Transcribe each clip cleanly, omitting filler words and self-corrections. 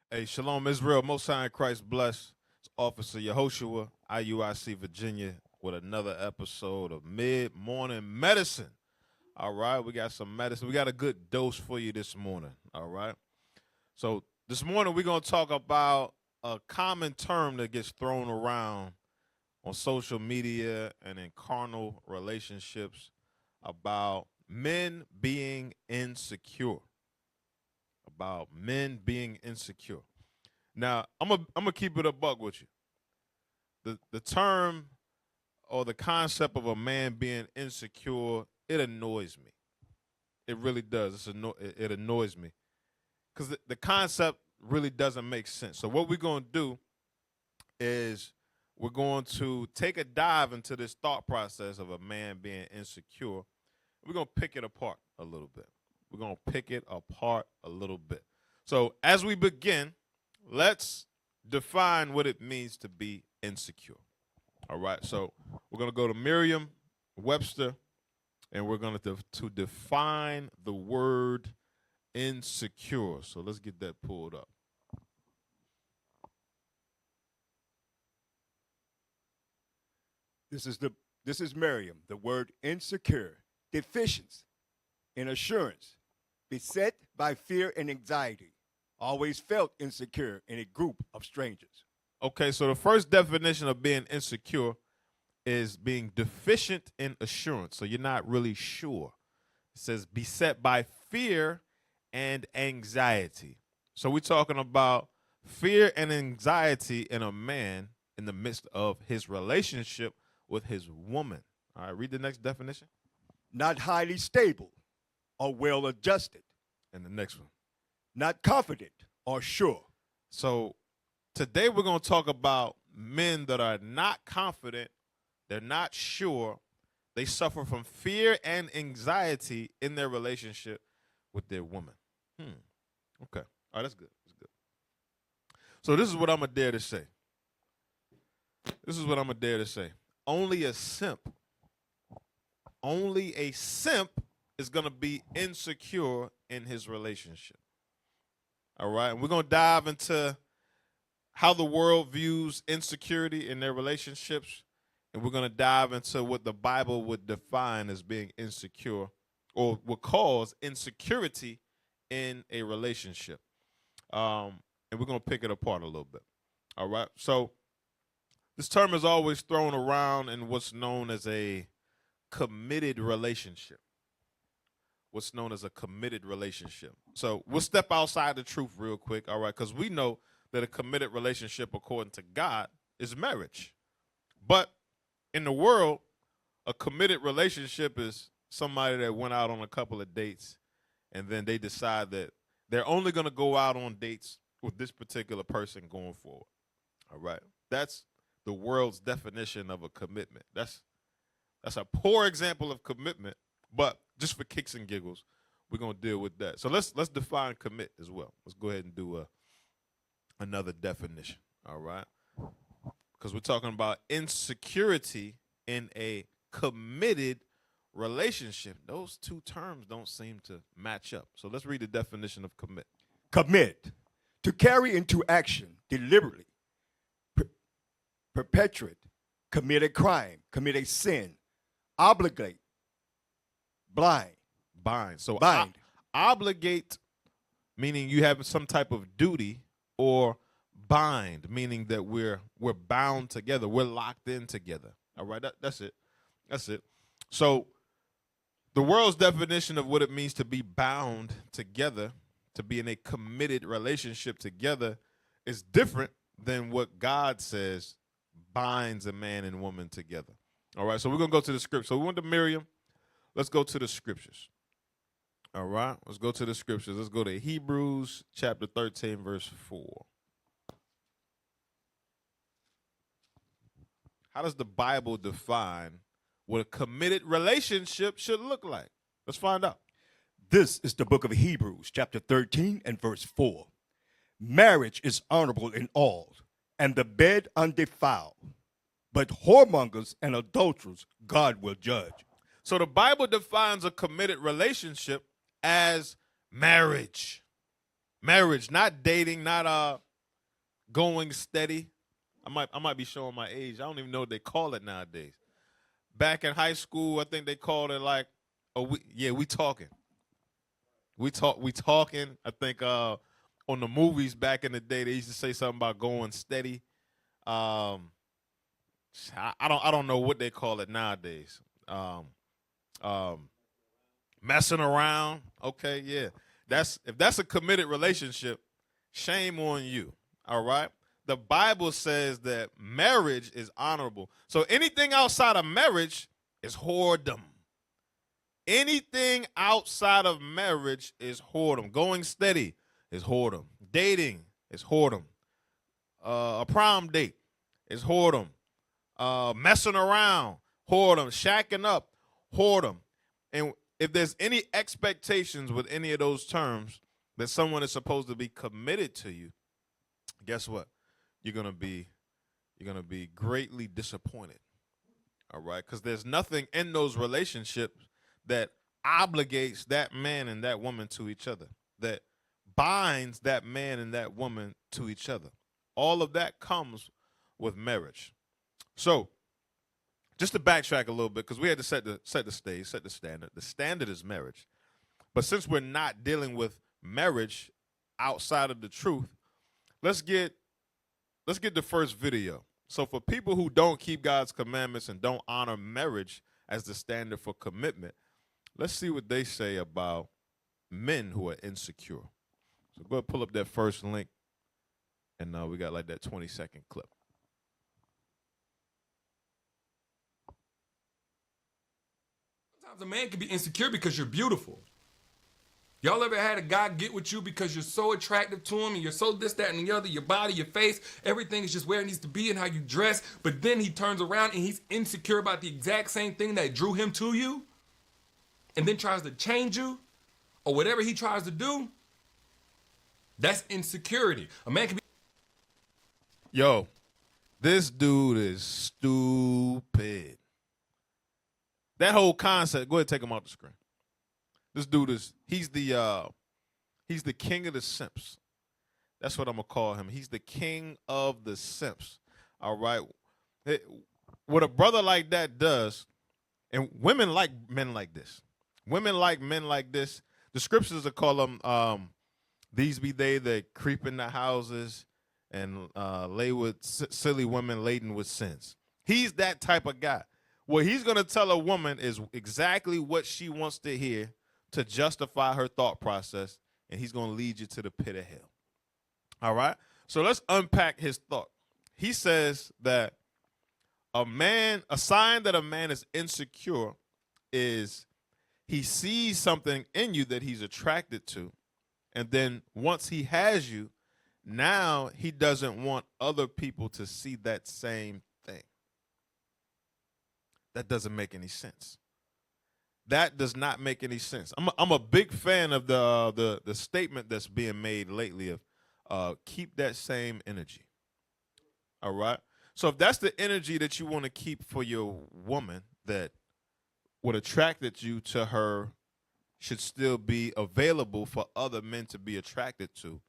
Hey, Shalom Israel, Most High in Christ bless. It's Officer Yehoshua, IUIC Virginia, with another episode of Mid-Morning Medicine. All right, we got some medicine. We got a good dose for you this morning. All right. So this morning we're going to talk about a common term that gets thrown around on social media and in carnal relationships about men being insecure. About men being insecure. Now, I'm gonna keep it a buck with you. The term or the concept of a man being insecure, it annoys me. It really does. It annoys me because the concept really doesn't make sense. So what we're gonna do is we're going to take a dive into this thought process of a man being insecure. We're gonna pick it apart a little bit. We're going to pick it apart a little bit. So as we begin, let's define what it means to be insecure. All right, so we're going to go to Merriam-Webster, and we're going to define the word insecure. So let's get that pulled up. This is Merriam. The word insecure, deficiency in assurance, beset by fear and anxiety, always felt insecure in a group of strangers. Okay, so the first definition of being insecure is being deficient in assurance. So you're not really sure. It says beset by fear and anxiety. So we're talking about fear and anxiety in a man in the midst of his relationship with his woman. All right, read the next definition. Not highly stable or well adjusted. And the next one. Not confident or sure. So today we're going to talk about men that are not confident, they're not sure, they suffer from fear and anxiety in their relationship with their woman. Okay. All right, that's good. That's good. So this is what I'm going to dare to say. This is what I'm going to dare to say. Only a simp is going to be insecure in his relationship. All right. And we're going to dive into how the world views insecurity in their relationships. And we're going to dive into what the Bible would define as being insecure or would cause insecurity in a relationship. And we're going to pick it apart a little bit. All right. So this term is always thrown around in what's known as a committed relationship. What's known as a committed relationship. So we'll step outside the truth real quick, all right, because we know that a committed relationship according to God is marriage. But in the world, a committed relationship is somebody that went out on a couple of dates and then they decide that they're only going to go out on dates with this particular person going forward. All right. That's the world's definition of a commitment. That's a poor example of commitment, but just for kicks and giggles, we're going to deal with that. So let's define commit as well. Let's go ahead and do another definition, all right? Because we're talking about insecurity in a committed relationship. Those two terms don't seem to match up. So let's read the definition of commit. Commit, to carry into action deliberately, perpetrate, commit a crime, commit a sin, obligate, bind. So bind. Obligate, meaning you have some type of duty, or bind, meaning that we're bound together. We're locked in together. All right, that's it. That's it. So the world's definition of what it means to be bound together, to be in a committed relationship together, is different than what God says binds a man and woman together. All right, so we're going to go to the scripture. So we went to Miriam. Let's go to the scriptures. All right, let's go to the scriptures. Let's go to Hebrews chapter 13, verse 4. How does the Bible define what a committed relationship should look like? Let's find out. This is the book of Hebrews, chapter 13 and verse 4. Marriage is honorable in all, and the bed undefiled. But whoremongers and adulterers God will judge. So the Bible defines a committed relationship as marriage. Marriage, not dating, not going steady. I might be showing my age. I don't even know what they call it nowadays. Back in high school, I think they called it like, oh, we talking. We talking. I think on the movies back in the day, they used to say something about going steady. Um, I don't know what they call it nowadays. Um, um, Messing around. Okay, yeah. If that's a committed relationship, shame on you. All right. The Bible says that marriage is honorable. So anything outside of marriage is whoredom. Anything outside of marriage is whoredom. Going steady is whoredom. Dating is whoredom. A prom date is whoredom. Messing around, whoredom. Shacking up, whoredom. And if there's any expectations with any of those terms that someone is supposed to be committed to you, guess what? You're gonna be greatly disappointed. All right, because there's nothing in those relationships that obligates that man and that woman to each other, that binds that man and that woman to each other. All of that comes with marriage. So, just to backtrack a little bit, because we had to set the stage, set the standard. The standard is marriage. But since we're not dealing with marriage outside of the truth, let's get the first video. So for people who don't keep God's commandments and don't honor marriage as the standard for commitment, let's see what they say about men who are insecure. So go ahead and pull up that first link, and we got like that 20-second clip. Sometimes a man can be insecure because you're beautiful. Y'all ever had a guy get with you because you're so attractive to him and you're so this, that, and the other, your body, your face, everything is just where it needs to be and how you dress, but then he turns around and he's insecure about the exact same thing that drew him to you and then tries to change you or whatever he tries to do? That's insecurity. A man can be... Yo, this dude is stupid. That whole concept, go ahead and take him off the screen. This dude he's the king of the simps. That's what I'm gonna call him. He's the king of the simps. All right. What a brother like that does, and women like men like this. Women like men like this. The scriptures will call them these be they that creep in the houses and lay with silly women laden with sins. He's that type of guy. What he's gonna tell a woman is exactly what she wants to hear to justify her thought process, and he's going to lead you to the pit of hell. All right? So let's unpack his thought. He says that a sign that a man is insecure is he sees something in you that he's attracted to, and then once he has you, now he doesn't want other people to see that same thing. That doesn't make any sense. That does not make any sense. I'm a big fan of the statement that's being made lately of keep that same energy. All right. So if that's the energy that you want to keep for your woman, that what attracted you to her should still be available for other men to be attracted to,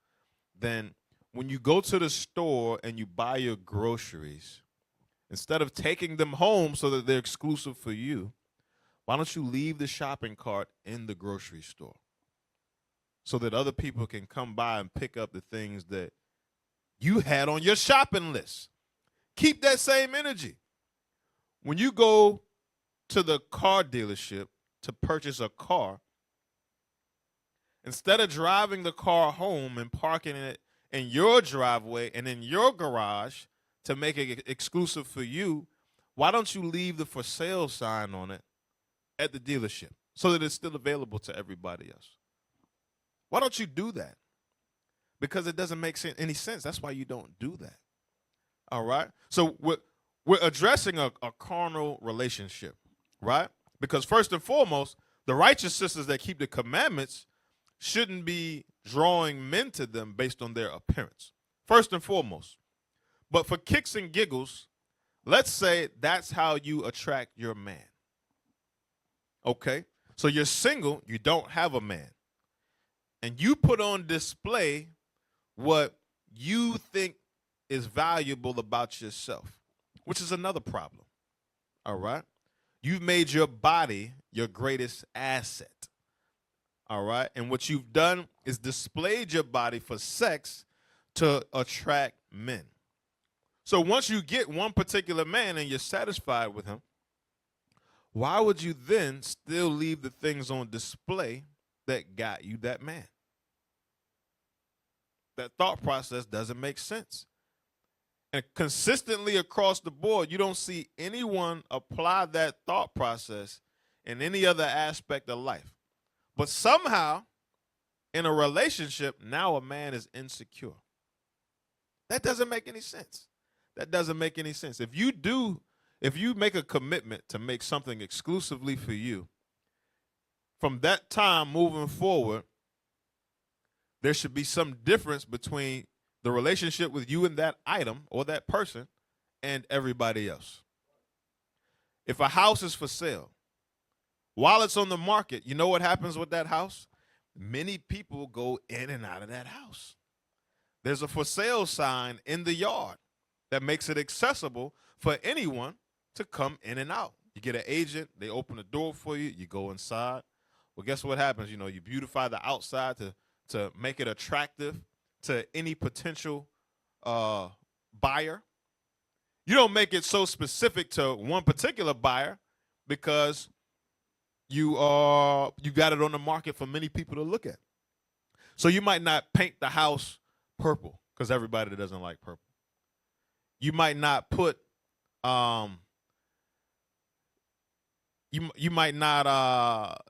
then when you go to the store and you buy your groceries, instead of taking them home so that they're exclusive for you, why don't you leave the shopping cart in the grocery store so that other people can come by and pick up the things that you had on your shopping list? Keep that same energy. When you go to the car dealership to purchase a car, instead of driving the car home and parking it in your driveway and in your garage to make it exclusive for you, why don't you leave the for sale sign on it at the dealership so that it's still available to everybody else? Why don't you do that? Because it doesn't make any sense. That's why you don't do that. All right? So we're addressing a carnal relationship, right? Because first and foremost, the righteous sisters that keep the commandments shouldn't be drawing men to them based on their appearance. First and foremost. But for kicks and giggles, let's say that's how you attract your man. Okay, so you're single, you don't have a man. and you put on display what you think is valuable about yourself, which is another problem. All right? You've made your body your greatest asset. All right? And what you've done is displayed your body for sex to attract men. So once you get one particular man and you're satisfied with him, why would you then still leave the things on display that got you that man? That thought process doesn't make sense. And consistently across the board, you don't see anyone apply that thought process in any other aspect of life. But somehow, in a relationship, now a man is insecure. That doesn't make any sense. That doesn't make any sense. If you make a commitment to make something exclusively for you, from that time moving forward, there should be some difference between the relationship with you and that item or that person and everybody else. If a house is for sale, while it's on the market, you know what happens with that house? Many people go in and out of that house. There's a for sale sign in the yard that makes it accessible for anyone to come in and out. You get an agent, they open the door for you, you go inside. Well, guess what happens? You know, you beautify the outside to make it attractive to any potential buyer. You don't make it so specific to one particular buyer because you got it on the market for many people to look at. So you might not paint the house purple because everybody doesn't like purple. You might not put you might not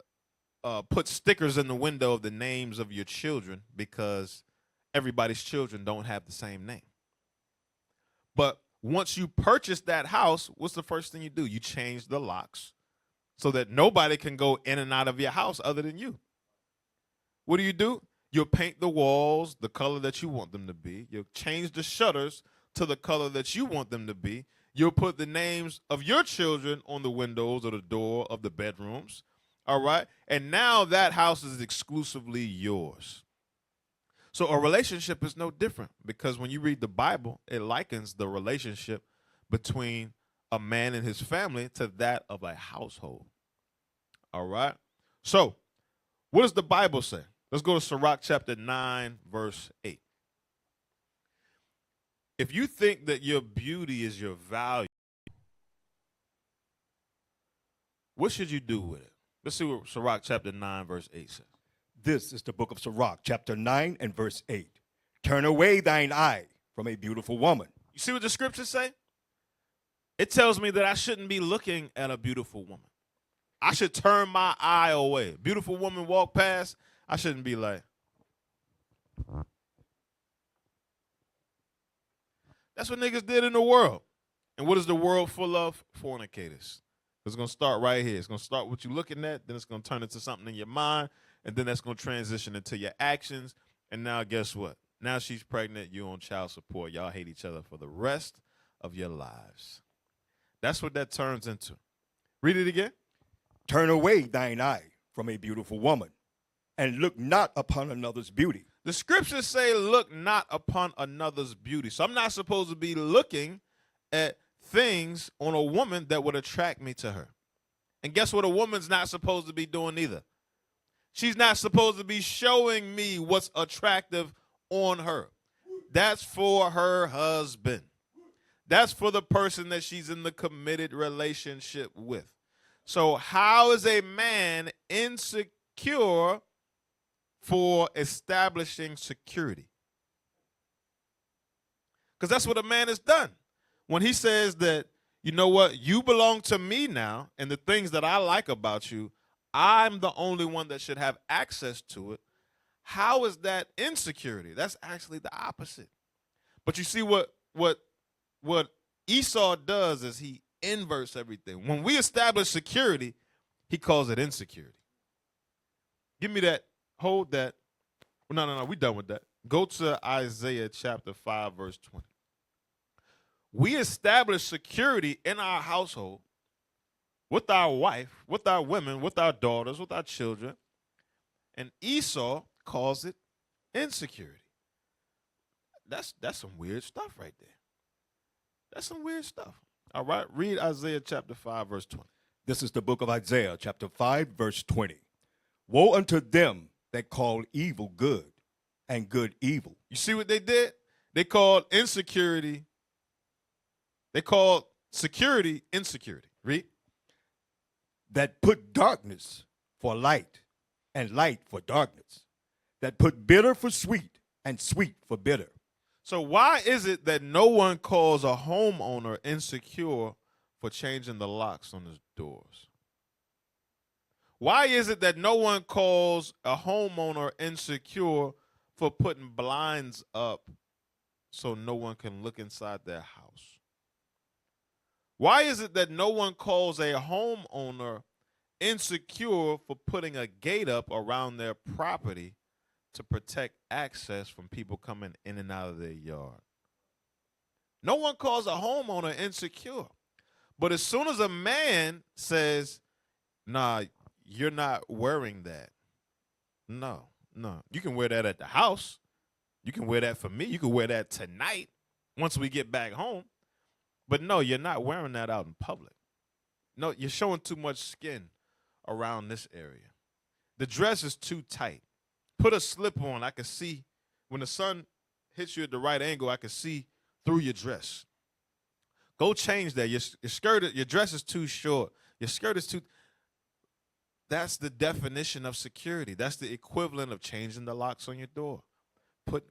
put stickers in the window of the names of your children because everybody's children don't have the same name. But once you purchase that house, what's the first thing you do? You change the locks so that nobody can go in and out of your house other than you. What do? You'll paint the walls the color that you want them to be. You'll change the shutters to the color that you want them to be. You'll put the names of your children on the windows or the door of the bedrooms. All right? And now that house is exclusively yours. So a relationship is no different because when you read the Bible, it likens the relationship between a man and his family to that of a household. All right? So what does the Bible say? Let's go to Sirach chapter 9, verse 8. If you think that your beauty is your value, what should you do with it? Let's see what Sirach chapter 9, verse 8 says. This is the book of Sirach, chapter 9 and verse 8. Turn away thine eye from a beautiful woman. You see what the scriptures say? It tells me that I shouldn't be looking at a beautiful woman. I should turn my eye away. Beautiful woman walk past, I shouldn't be like. That's what niggas did in the world. And what is the world full of? Fornicators. It's going to start right here. It's going to start with you looking at, then it's going to turn into something in your mind, and then that's going to transition into your actions. And now guess what? Now she's pregnant, you're on child support. Y'all hate each other for the rest of your lives. That's what that turns into. Read it again. Turn away thine eye from a beautiful woman, and look not upon another's beauty. The scriptures say, look not upon another's beauty. So I'm not supposed to be looking at things on a woman that would attract me to her. And guess what a woman's not supposed to be doing either? She's not supposed to be showing me what's attractive on her. That's for her husband. That's for the person that she's in the committed relationship with. So how is a man insecure for establishing security? Because that's what a man has done. When he says that, you know what, you belong to me now, and the things that I like about you, I'm the only one that should have access to it. How is that insecurity? That's actually the opposite. But you see what Esau does is he inverts everything. When we establish security, he calls it insecurity. Give me that. Hold that. No, we're done with that. Go to Isaiah chapter 5, verse 20. We establish security in our household with our wife, with our women, with our daughters, with our children. And Esau calls it insecurity. That's some weird stuff right there. That's some weird stuff. All right, read Isaiah chapter 5, verse 20. This is the book of Isaiah, chapter 5, verse 20. Woe unto them that call evil good and good evil. You see what they did? They called insecurity. They called security insecurity. Read. That put darkness for light and light for darkness. That put bitter for sweet and sweet for bitter. So why is it that no one calls a homeowner insecure for changing the locks on his doors? Why is it that no one calls a homeowner insecure for putting blinds up so no one can look inside their house? Why is it that no one calls a homeowner insecure for putting a gate up around their property to protect access from people coming in and out of their yard? No one calls a homeowner insecure. But as soon as a man says, nah, you're not wearing that. No. You can wear that at the house. You can wear that for me. You can wear that tonight once we get back home. But no, you're not wearing that out in public. No, you're showing too much skin around this area. The dress is too tight. Put a slip on. I can see when the sun hits you at the right angle, I can see through your dress. Go change that. Your dress is too short. Your skirt is too. That's the definition of security. That's the equivalent of changing the locks on your door.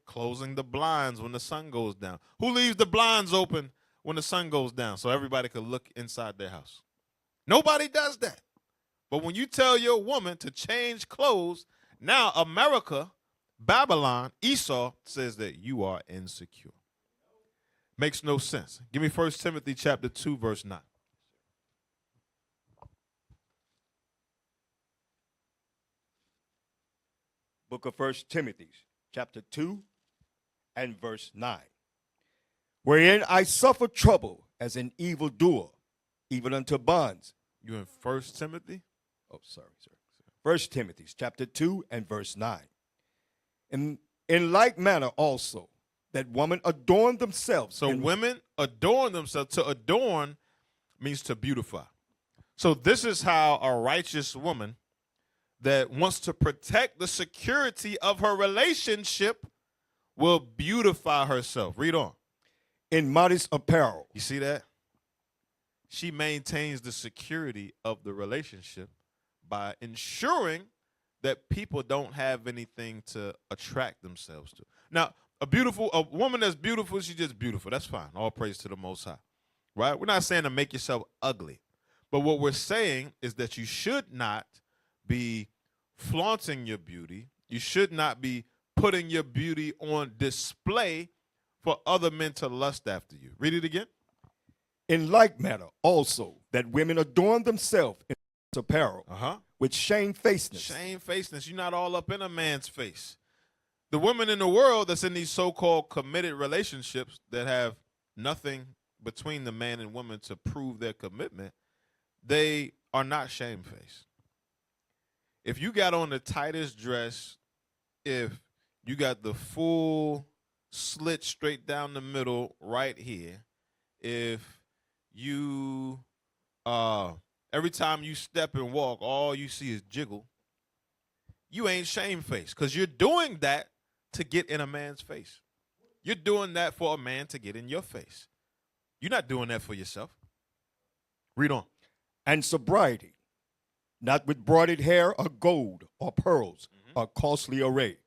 Closing the blinds when the sun goes down. Who leaves the blinds open when the sun goes down so everybody can look inside their house? Nobody does that. But when you tell your woman to change clothes, now America, Babylon, Esau says that you are insecure. Makes no sense. Give me 1 Timothy chapter 2, verse 9. Book of 1 Timothy, chapter 2 and verse 9. Wherein I suffer trouble as an evildoer, even unto bonds. You in 1 Timothy? Oh, sorry. 1 Timothy, chapter 2 and verse 9. In like manner also, that women adorn themselves. So women adorn themselves. To adorn means to beautify. So this is how a righteous woman that wants to protect the security of her relationship will beautify herself. Read on. In modest apparel. You see that? She maintains the security of the relationship by ensuring that people don't have anything to attract themselves to. Now, a woman that's beautiful, she's just beautiful. That's fine. All praise to the Most High. Right? We're not saying to make yourself ugly. But what we're saying is that you should not be flaunting your beauty. You should not be putting your beauty on display for other men to lust after you. Read it again. In like manner also, that women adorn themselves in apparel with shamefacedness. Shamefacedness. You're not all up in a man's face. The women in the world that's in these so-called committed relationships that have nothing between the man and woman to prove their commitment, they are not shamefaced. If you got on the tightest dress, if you got the full slit straight down the middle right here, if you every time you step and walk, all you see is jiggle, you ain't shamefaced because you're doing that to get in a man's face. You're doing that for a man to get in your face. You're not doing that for yourself. Read on. And sobriety, not with broided hair or gold or pearls or costly array,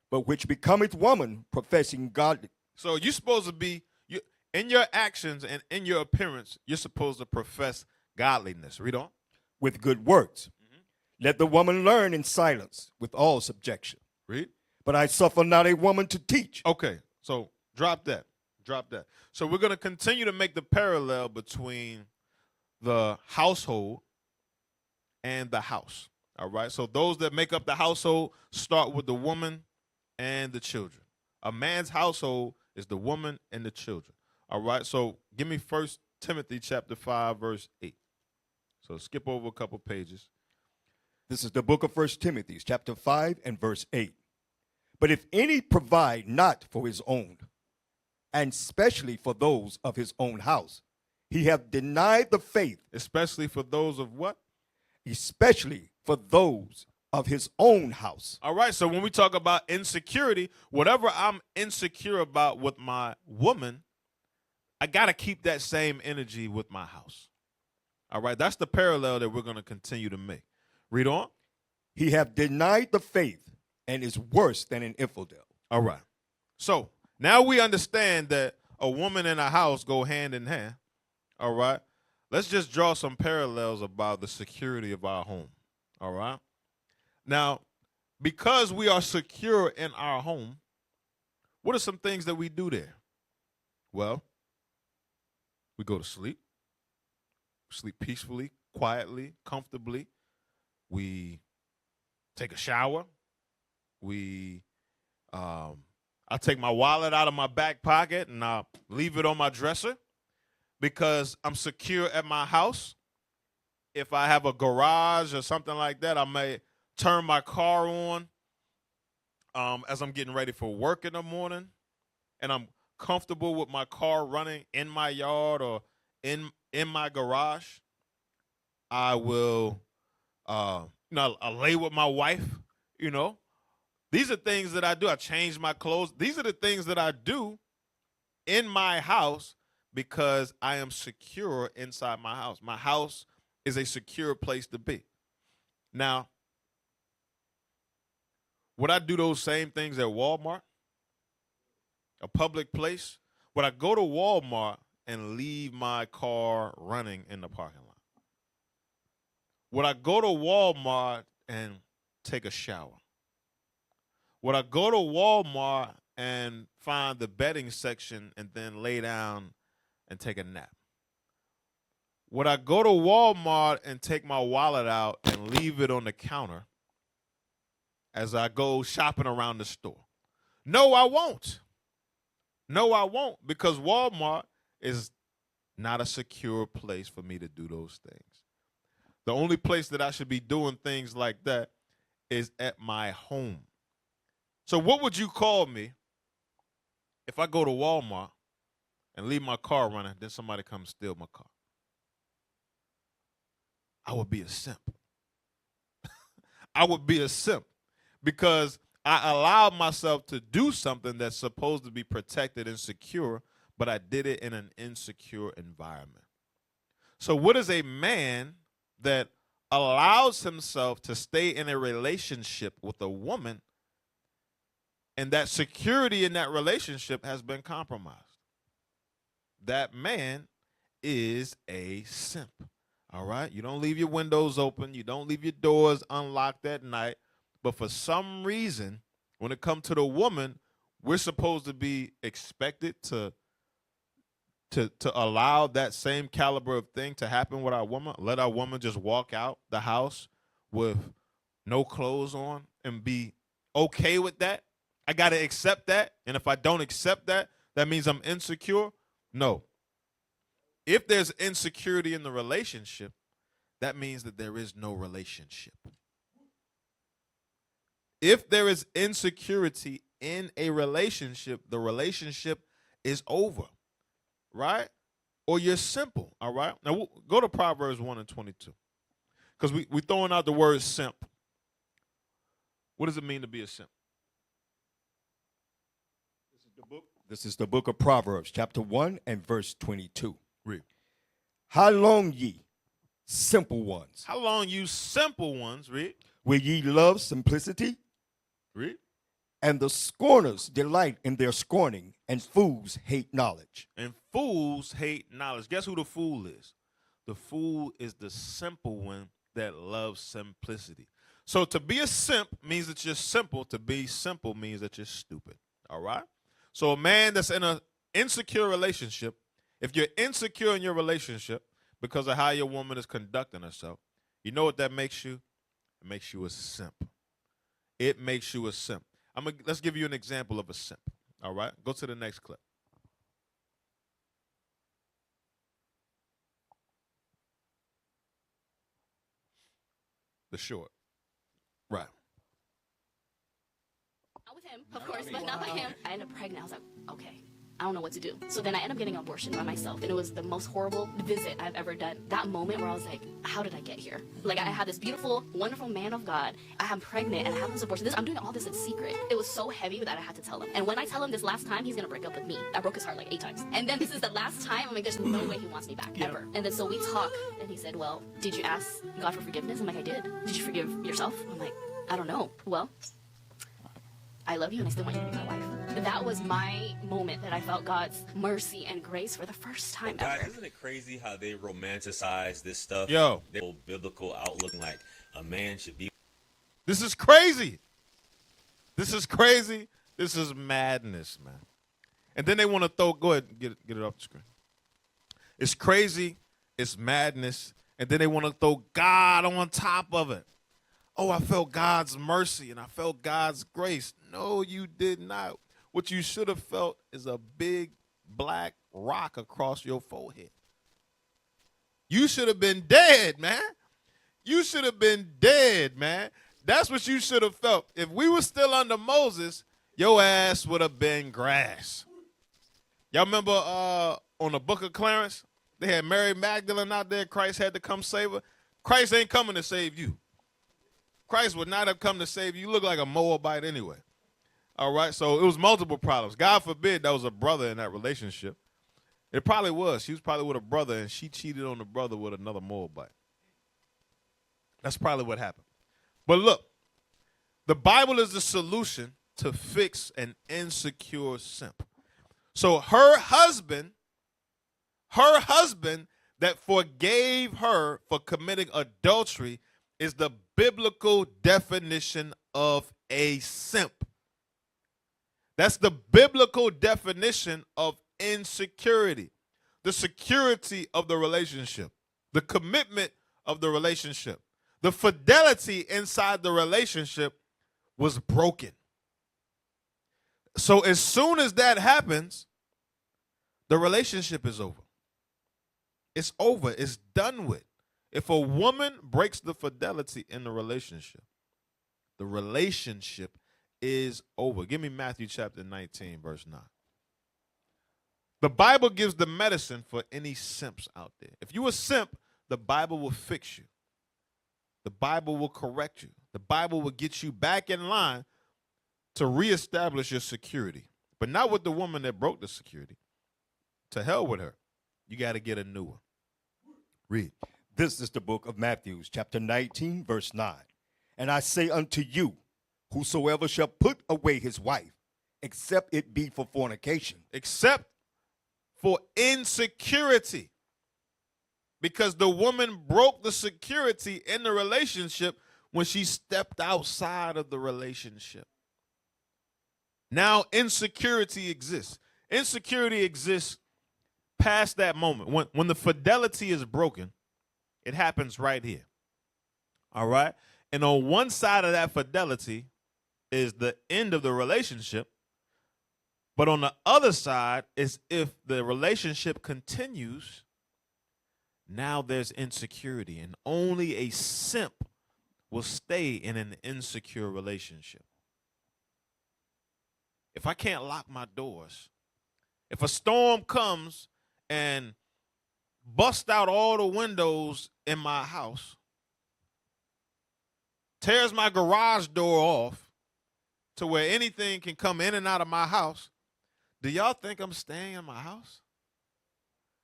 but which becometh woman professing godly. So you're supposed to be, in your actions and in your appearance, you're supposed to profess godliness. Read on. With good works. Let the woman learn in silence with all subjection. Read. But I suffer not a woman to teach. Okay, so drop that. So we're going to continue to make the parallel between the household and the house. All right, so those that make up the household start with the woman and the children. A man's household is the woman and the children. All right, so give me 1 Timothy chapter 5, verse 8. So skip over a couple pages. This is the book of 1 Timothy, chapter 5 and verse 8. But if any provide not for his own, and especially for those of his own house, he hath denied the faith, Especially for those of what? especially for those of his own house. All right, so when we talk about insecurity, whatever I'm insecure about with my woman, I got to keep that same energy with my house. All right, that's the parallel that we're going to continue to make. Read on. He hath denied the faith and is worse than an infidel. All right. So now we understand that a woman and a house go hand in hand. All right. Let's just draw some parallels about the security of our home. All right. Now, because we are secure in our home, what are some things that we do there? Well, we go to sleep peacefully, quietly, comfortably. We take a shower. I take my wallet out of my back pocket and I leave it on my dresser because I'm secure at my house. If I have a garage or something like that, I may turn my car on as I'm getting ready for work in the morning, and I'm comfortable with my car running in my yard or in my garage. I will, I lay with my wife. These are things that I do. I change my clothes. These are the things that I do in my house because I am secure inside my house. My house is a secure place to be. Now, would I do those same things at Walmart, a public place? Would I go to Walmart and leave my car running in the parking lot? Would I go to Walmart and take a shower? Would I go to Walmart and find the bedding section and then lay down and take a nap? Would I go to Walmart and take my wallet out and leave it on the counter as I go shopping around the store? No, I won't. No, I won't, because Walmart is not a secure place for me to do those things. The only place that I should be doing things like that is at my home. So what would you call me if I go to Walmart and leave my car running, then somebody comes steal my car? I would be a simp. I would be a simp because I allowed myself to do something that's supposed to be protected and secure, but I did it in an insecure environment. So what is a man that allows himself to stay in a relationship with a woman and that security in that relationship has been compromised? That man is a simp. All right? You don't leave your windows open. You don't leave your doors unlocked at night. But for some reason, when it comes to the woman, we're supposed to be expected to allow that same caliber of thing to happen with our woman. Let our woman just walk out the house with no clothes on and be okay with that. I got to accept that. And if I don't accept that, that means I'm insecure. No. If there's insecurity in the relationship, that means that there is no relationship. If there is insecurity in a relationship, the relationship is over, right? Or you're simple, all right? Now, we'll go to Proverbs 1 and 22, because we're throwing out the word simp. What does it mean to be a simp? This is the book of Proverbs, chapter 1 and verse 22. Read. How long, ye simple ones? How long, you simple ones, read. Will ye love simplicity? Read. And the scorners delight in their scorning, and fools hate knowledge. And fools hate knowledge. Guess who the fool is? The fool is the simple one that loves simplicity. So to be a simp means that you're simple. To be simple means that you're stupid. All right? So a man that's in an insecure relationship, if you're insecure in your relationship because of how your woman is conducting herself, you know what that makes you? It makes you a simp. It makes you a simp. Let's give you an example of a simp. All right? Go to the next clip. The short. Right. I was him, of course, but not by him. I ended up pregnant. I was like, okay, I don't know what to do. So then I ended up getting an abortion by myself, and it was the most horrible visit I've ever done. That moment where I was like, how did I get here? Like, I had this beautiful, wonderful man of God. I am pregnant, and I have this abortion. I'm doing all this in secret. It was so heavy that I had to tell him. And when I tell him this last time, he's gonna break up with me. I broke his heart like 8 times. And then this is the last time. I'm like, there's no way he wants me back, ever. And then so we talk, and he said, well, did you ask God for forgiveness? I'm like, I did. Did you forgive yourself? I'm like, I don't know. Well, I love you and I still want you to be my wife. That was my moment that I felt God's mercy and grace for the first time Guys, ever. isn't it crazy how they romanticize this stuff? Yo. Their whole biblical outlook, like a man should be. This is crazy. This is crazy. This is madness, man. And then they want to throw, go ahead and get it off the screen. It's crazy. It's madness. And then they want to throw God on top of it. Oh, I felt God's mercy and I felt God's grace. No, you did not. What you should have felt is a big black rock across your forehead. You should have been dead, man. You should have been dead, man. That's what you should have felt. If we were still under Moses, your ass would have been grass. Y'all remember on the Book of Clarence, they had Mary Magdalene out there. Christ had to come save her. Christ ain't coming to save you. Christ would not have come to save you. You look like a Moabite anyway. All right, so it was multiple problems. God forbid that was a brother in that relationship. It probably was. She was probably with a brother, and she cheated on the brother with another Moabite. That's probably what happened. But look, the Bible is the solution to fix an insecure simp. So her husband that forgave her for committing adultery is the biblical definition of a simp. That's the biblical definition of insecurity, the security of the relationship, the commitment of the relationship, the fidelity inside the relationship was broken. So as soon as that happens, the relationship is over. It's over. It's done with. If a woman breaks the fidelity in the relationship is over. Give me Matthew chapter 19, verse 9. The Bible gives the medicine for any simps out there. If you a simp, the Bible will fix you. The Bible will correct you. The Bible will get you back in line to reestablish your security. But not with the woman that broke the security. To hell with her. You got to get a new one. Read. This is the book of Matthew, chapter 19, verse 9. And I say unto you, whosoever shall put away his wife, except it be for fornication. Except for insecurity. Because the woman broke the security in the relationship when she stepped outside of the relationship. Now insecurity exists. Insecurity exists past that moment. When the fidelity is broken, it happens right here. All right? And on one side of that fidelity is the end of the relationship. But on the other side is if the relationship continues, now there's insecurity. And only a simp will stay in an insecure relationship. If I can't lock my doors, if a storm comes and busts out all the windows in my house, tears my garage door off to where anything can come in and out of my house, do y'all think I'm staying in my house?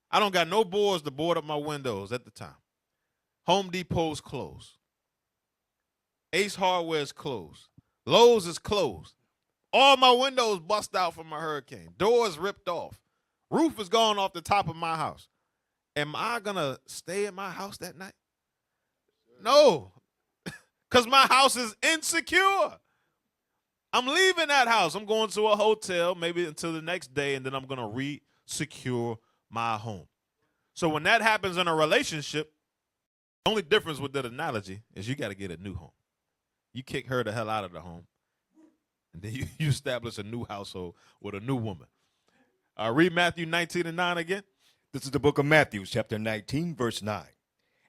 I don't got no boards to board up my windows at the time. Home Depot's closed. Ace Hardware's closed. Lowe's is closed. All my windows bust out from a hurricane. Doors ripped off. Roof is gone off the top of my house. Am I going to stay in my house that night? No, because my house is insecure. I'm leaving that house. I'm going to a hotel maybe until the next day, and then I'm going to re-secure my home. So when that happens in a relationship, the only difference with that analogy is you got to get a new home. You kick her the hell out of the home, and then you establish a new household with a new woman. Read Matthew 19 and 9 again. This is the book of Matthew, chapter 19, verse 9.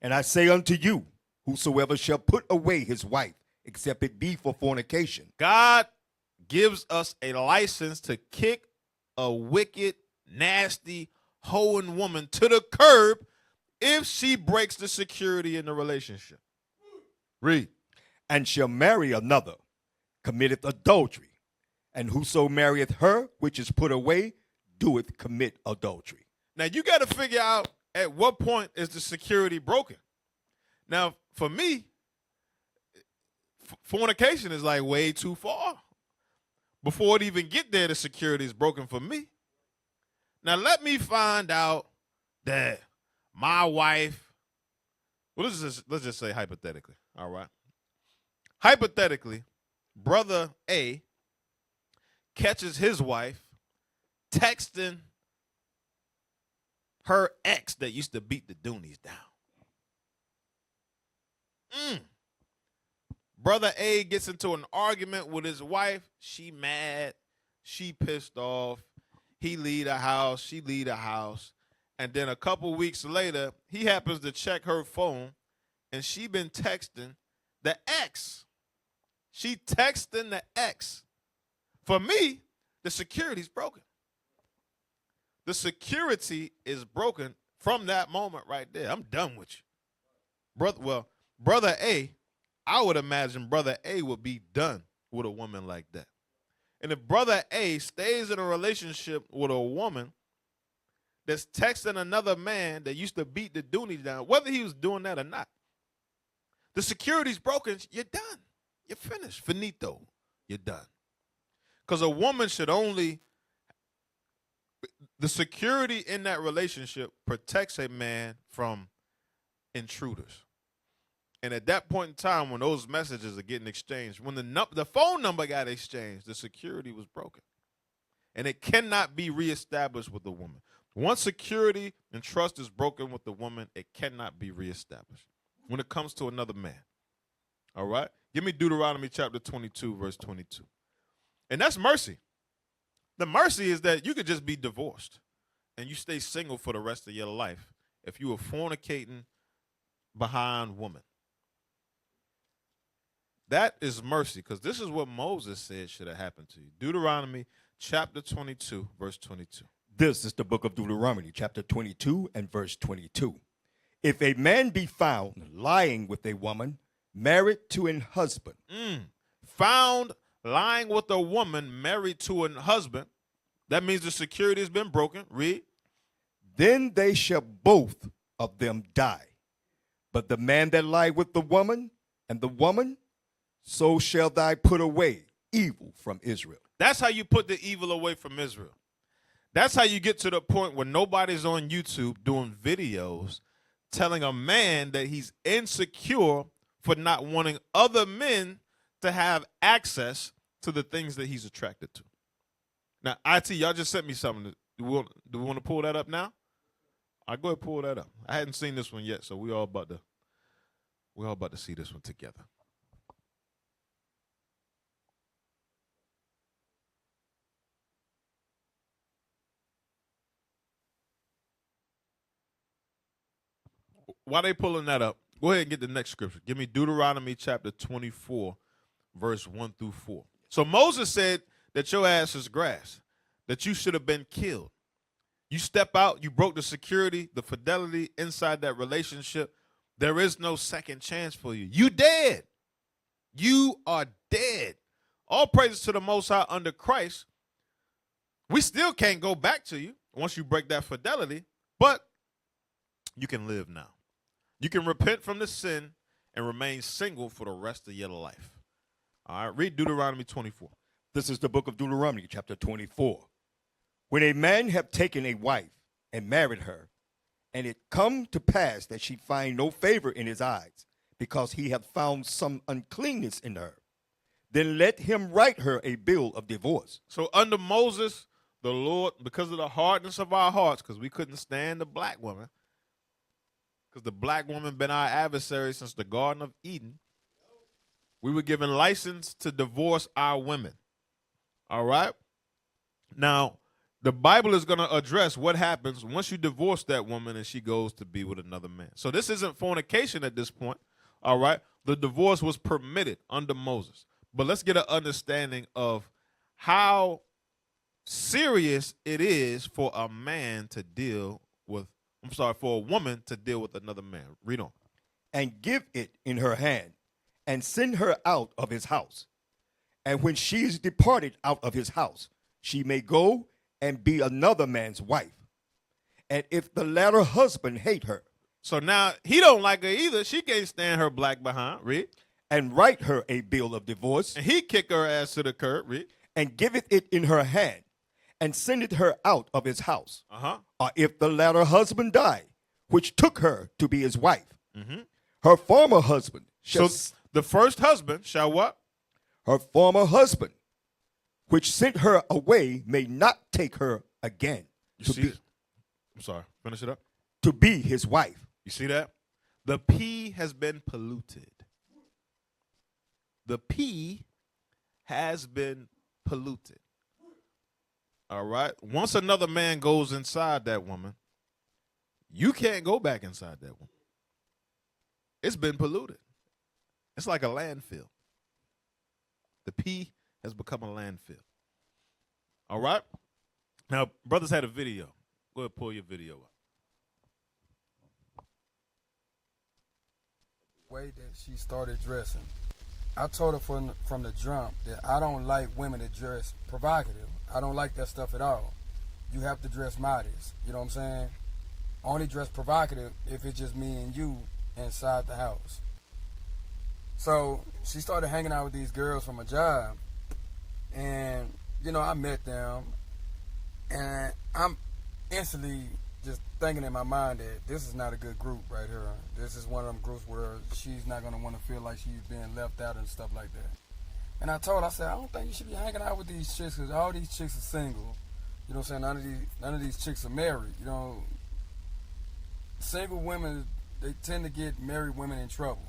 And I say unto you, whosoever shall put away his wife, except it be for fornication. God gives us a license to kick a wicked, nasty, hoeing woman to the curb if she breaks the security in the relationship. Read. And shall marry another, committeth adultery. And whoso marrieth her which is put away, doeth commit adultery. Now, you got to figure out at what point is the security broken. Now, for me, fornication is like way too far. Before it even get there, the security is broken for me. Now, let me find out that my wife, well, let's just say hypothetically, all right? Hypothetically, brother A catches his wife texting her ex that used to beat the Doonies down. Brother A gets into an argument with his wife. She mad. She pissed off. He leave the house. She leave the house. And then a couple weeks later, he happens to check her phone, and she been texting the ex. She texting the ex. For me, the security's broken. The security is broken from that moment right there. I'm done with you. Brother A, I would imagine brother A would be done with a woman like that. And if brother A stays in a relationship with a woman that's texting another man that used to beat the Doonies down, whether he was doing that or not, the security's broken, you're done. You're finished. Finito. You're done. Because a woman should only, the security in that relationship protects a man from intruders. And at that point in time, when those messages are getting exchanged, when the phone number got exchanged, the security was broken. And it cannot be reestablished with the woman. Once security and trust is broken with the woman, it cannot be reestablished when it comes to another man. All right? Give me Deuteronomy chapter 22, verse 22. And that's mercy. The mercy is that you could just be divorced and you stay single for the rest of your life if you were fornicating behind women. That is mercy, because this is what Moses said should have happened to you. Deuteronomy chapter 22, verse 22. This is the book of Deuteronomy, chapter 22 and verse 22. If a man be found lying with a woman married to an husband. Found lying with a woman married to an husband. That means the security has been broken. Read. Then they shall both of them die. But the man that lie with the woman, and the woman, so shall thou put away evil from Israel. That's how you put the evil away from Israel. That's how you get to the point where nobody's on YouTube doing videos telling a man that he's insecure for not wanting other men to have access to the things that he's attracted to. Now, IT, y'all just sent me something. Do we want to pull that up now? I'll go ahead and pull that up. I hadn't seen this one yet, so we're all about to see this one together. While they pulling that up, go ahead and get the next scripture. Give me Deuteronomy chapter 24, verse 1 through 4. So Moses said that your ass is grass, that you should have been killed. You step out, you broke the security, the fidelity inside that relationship. There is no second chance for you. You dead. You are dead. All praises to the Most High under Christ. We still can't go back to you once you break that fidelity, but you can live now. You can repent from the sin and remain single for the rest of your life. All right, read Deuteronomy 24. This is the book of Deuteronomy, chapter 24. When a man have taken a wife and married her, and it come to pass that she find no favor in his eyes, because he hath found some uncleanness in her, then let him write her a bill of divorce. So under Moses, the Lord, because of the hardness of our hearts, because we couldn't stand the black woman, because the black woman been our adversary since the Garden of Eden, we were given license to divorce our women. All right? Now, the Bible is going to address what happens once you divorce that woman and she goes to be with another man. So this isn't fornication at this point. All right? The divorce was permitted under Moses. But let's get an understanding of how serious it is for a man to deal with, for a woman to deal with another man. Read on. And give it in her hand, and send her out of his house. And when she is departed out of his house, she may go and be another man's wife. And if the latter husband hate her, So now he don't like her either. She can't stand her black behind. Read. and write her a bill of divorce, And he kick her ass to the curb. Read. and giveth it in her hand, and sendeth her out of his house. Uh-huh. Or if the latter husband die, which took her to be his wife, Mm-hmm. her former husband shall, So the first husband shall what? her former husband, which sent her away, may not take her again You to see be, it? I'm sorry. Finish it up. to be his wife. You see that? The P has been polluted. The P has been polluted. All right? Once another man goes inside that woman, you can't go back inside that woman. It's been polluted. It's like a landfill. The P has become a landfill. All right? Now, brothers had a video. Go ahead, pull your video up. Way that she started dressing. I told her from the jump that I don't like women that dress provocative. I don't like that stuff at all. You have to dress modest. You know what I'm saying? Only dress provocative if it's just me and you inside the house. So she started hanging out with these girls from a job. And, you know, I met them. And I'm instantly just thinking in my mind that this is not a good group right here. This is one of them groups where she's not going to want to feel like she's being left out and stuff like that. And I told her, I said, I don't think you should be hanging out with these chicks because all these chicks are single. You know what I'm saying? None of these chicks are married. You know, single women, they tend to get married women in trouble.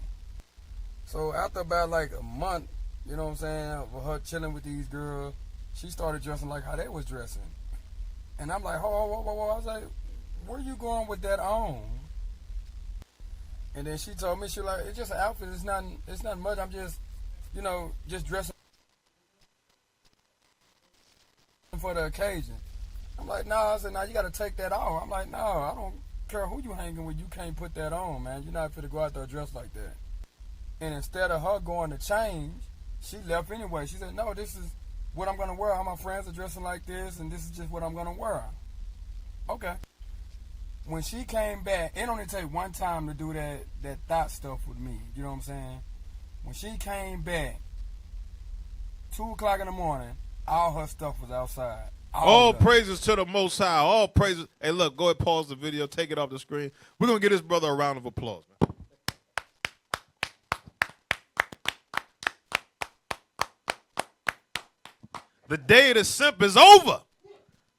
So after about like a month, you know what I'm saying, with her chilling with these girls, she started dressing like how they was dressing. And I'm like, whoa. I was like, where you going with that on? And then she told me, she was like, it's just an outfit. It's not much. I'm just, you know, just dressing for the occasion. I'm like, no. I said, no, you got to take that off. I'm like, no, I don't care who you hanging with. You can't put that on, man. You're not fit to go out there dressed like that. And instead of her going to change, she left anyway. She said, no, this is what I'm going to wear. All my friends are dressing like this, and this is just what I'm going to wear. Okay. When she came back, it only take one time to do that thought stuff with me. You know what I'm saying? When she came back, 2 o'clock in the morning, all her stuff was outside. All of it. praises to the Most High. All praises. Hey, look, go ahead, pause the video, take it off the screen. We're going to give this brother a round of applause, man. The day of the simp is over.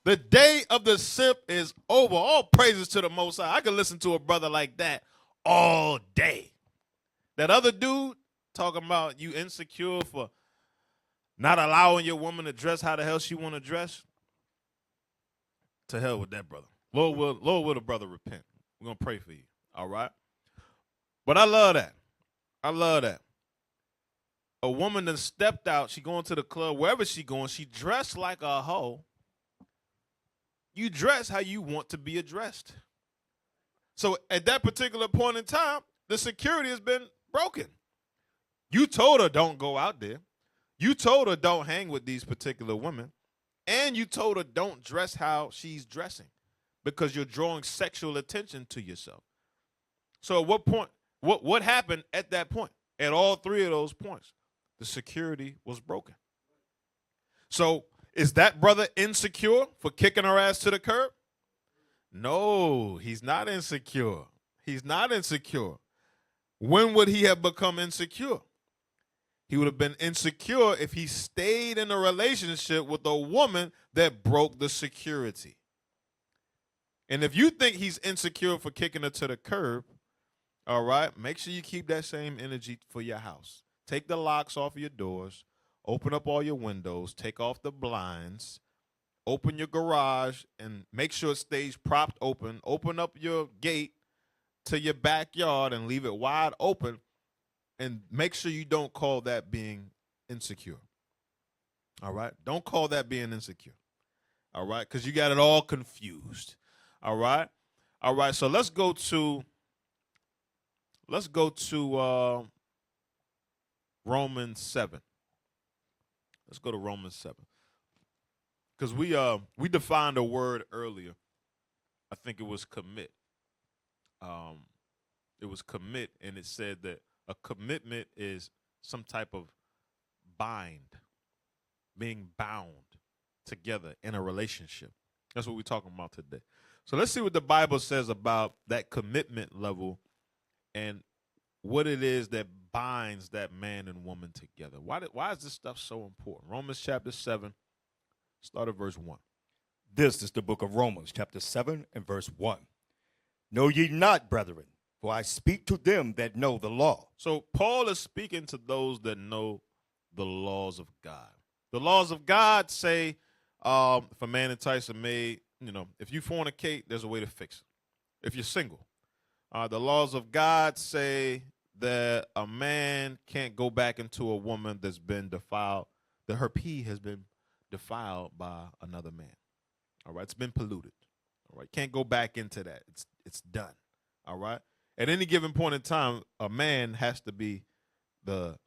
The day of the simp is over. All praises to the Most High. I could listen to a brother like that all day. That other dude talking about you insecure for not allowing your woman to dress how the hell she want to dress. To hell with that brother. Lord will the brother repent. We're going to pray for you. All right? But I love that. I love that. A woman that stepped out, she going to the club, wherever she going, she dressed like a hoe. You dress how you want to be addressed. So at that particular point in time, the security has been broken. You told her don't go out there. You told her don't hang with these particular women. And you told her don't dress how she's dressing because you're drawing sexual attention to yourself. So at what point, what happened at that point? At all three of those points, the security was broken. So is that brother insecure for kicking her ass to the curb? No, he's not insecure. He's not insecure. When would he have become insecure? He would have been insecure if he stayed in a relationship with a woman that broke the security. And if you think he's insecure for kicking her to the curb, all right, make sure you keep that same energy for your house. Take the locks off of your doors. Open up all your windows. Take off the blinds. Open your garage and make sure it stays propped open. Open up your gate to your backyard and leave it wide open. And make sure you don't call that being insecure. All right? Don't call that being insecure. All right? Because you got it all confused. All right? All right, so let's go to Romans 7. Let's go to Romans 7. Because we defined a word earlier. I think it was commit. It was commit, and it said that a commitment is some type of bind, being bound together in a relationship. That's what we're talking about today. So let's see what the Bible says about that commitment level and what it is that binds that man and woman together. Why is this stuff so important? Romans chapter 7, start at verse 1. This is the book of Romans, chapter 7 and verse 1. Know ye not, brethren, for I speak to them that know the law. So Paul is speaking to those that know the laws of God. The laws of God say if a man entices a maid, if you fornicate, there's a way to fix it. If you're single, the laws of God say that a man can't go back into a woman that's been defiled, that her pee has been defiled by another man. All right, it's been polluted. All right, can't go back into that. It's done. All right. At any given point in time, a man has to be the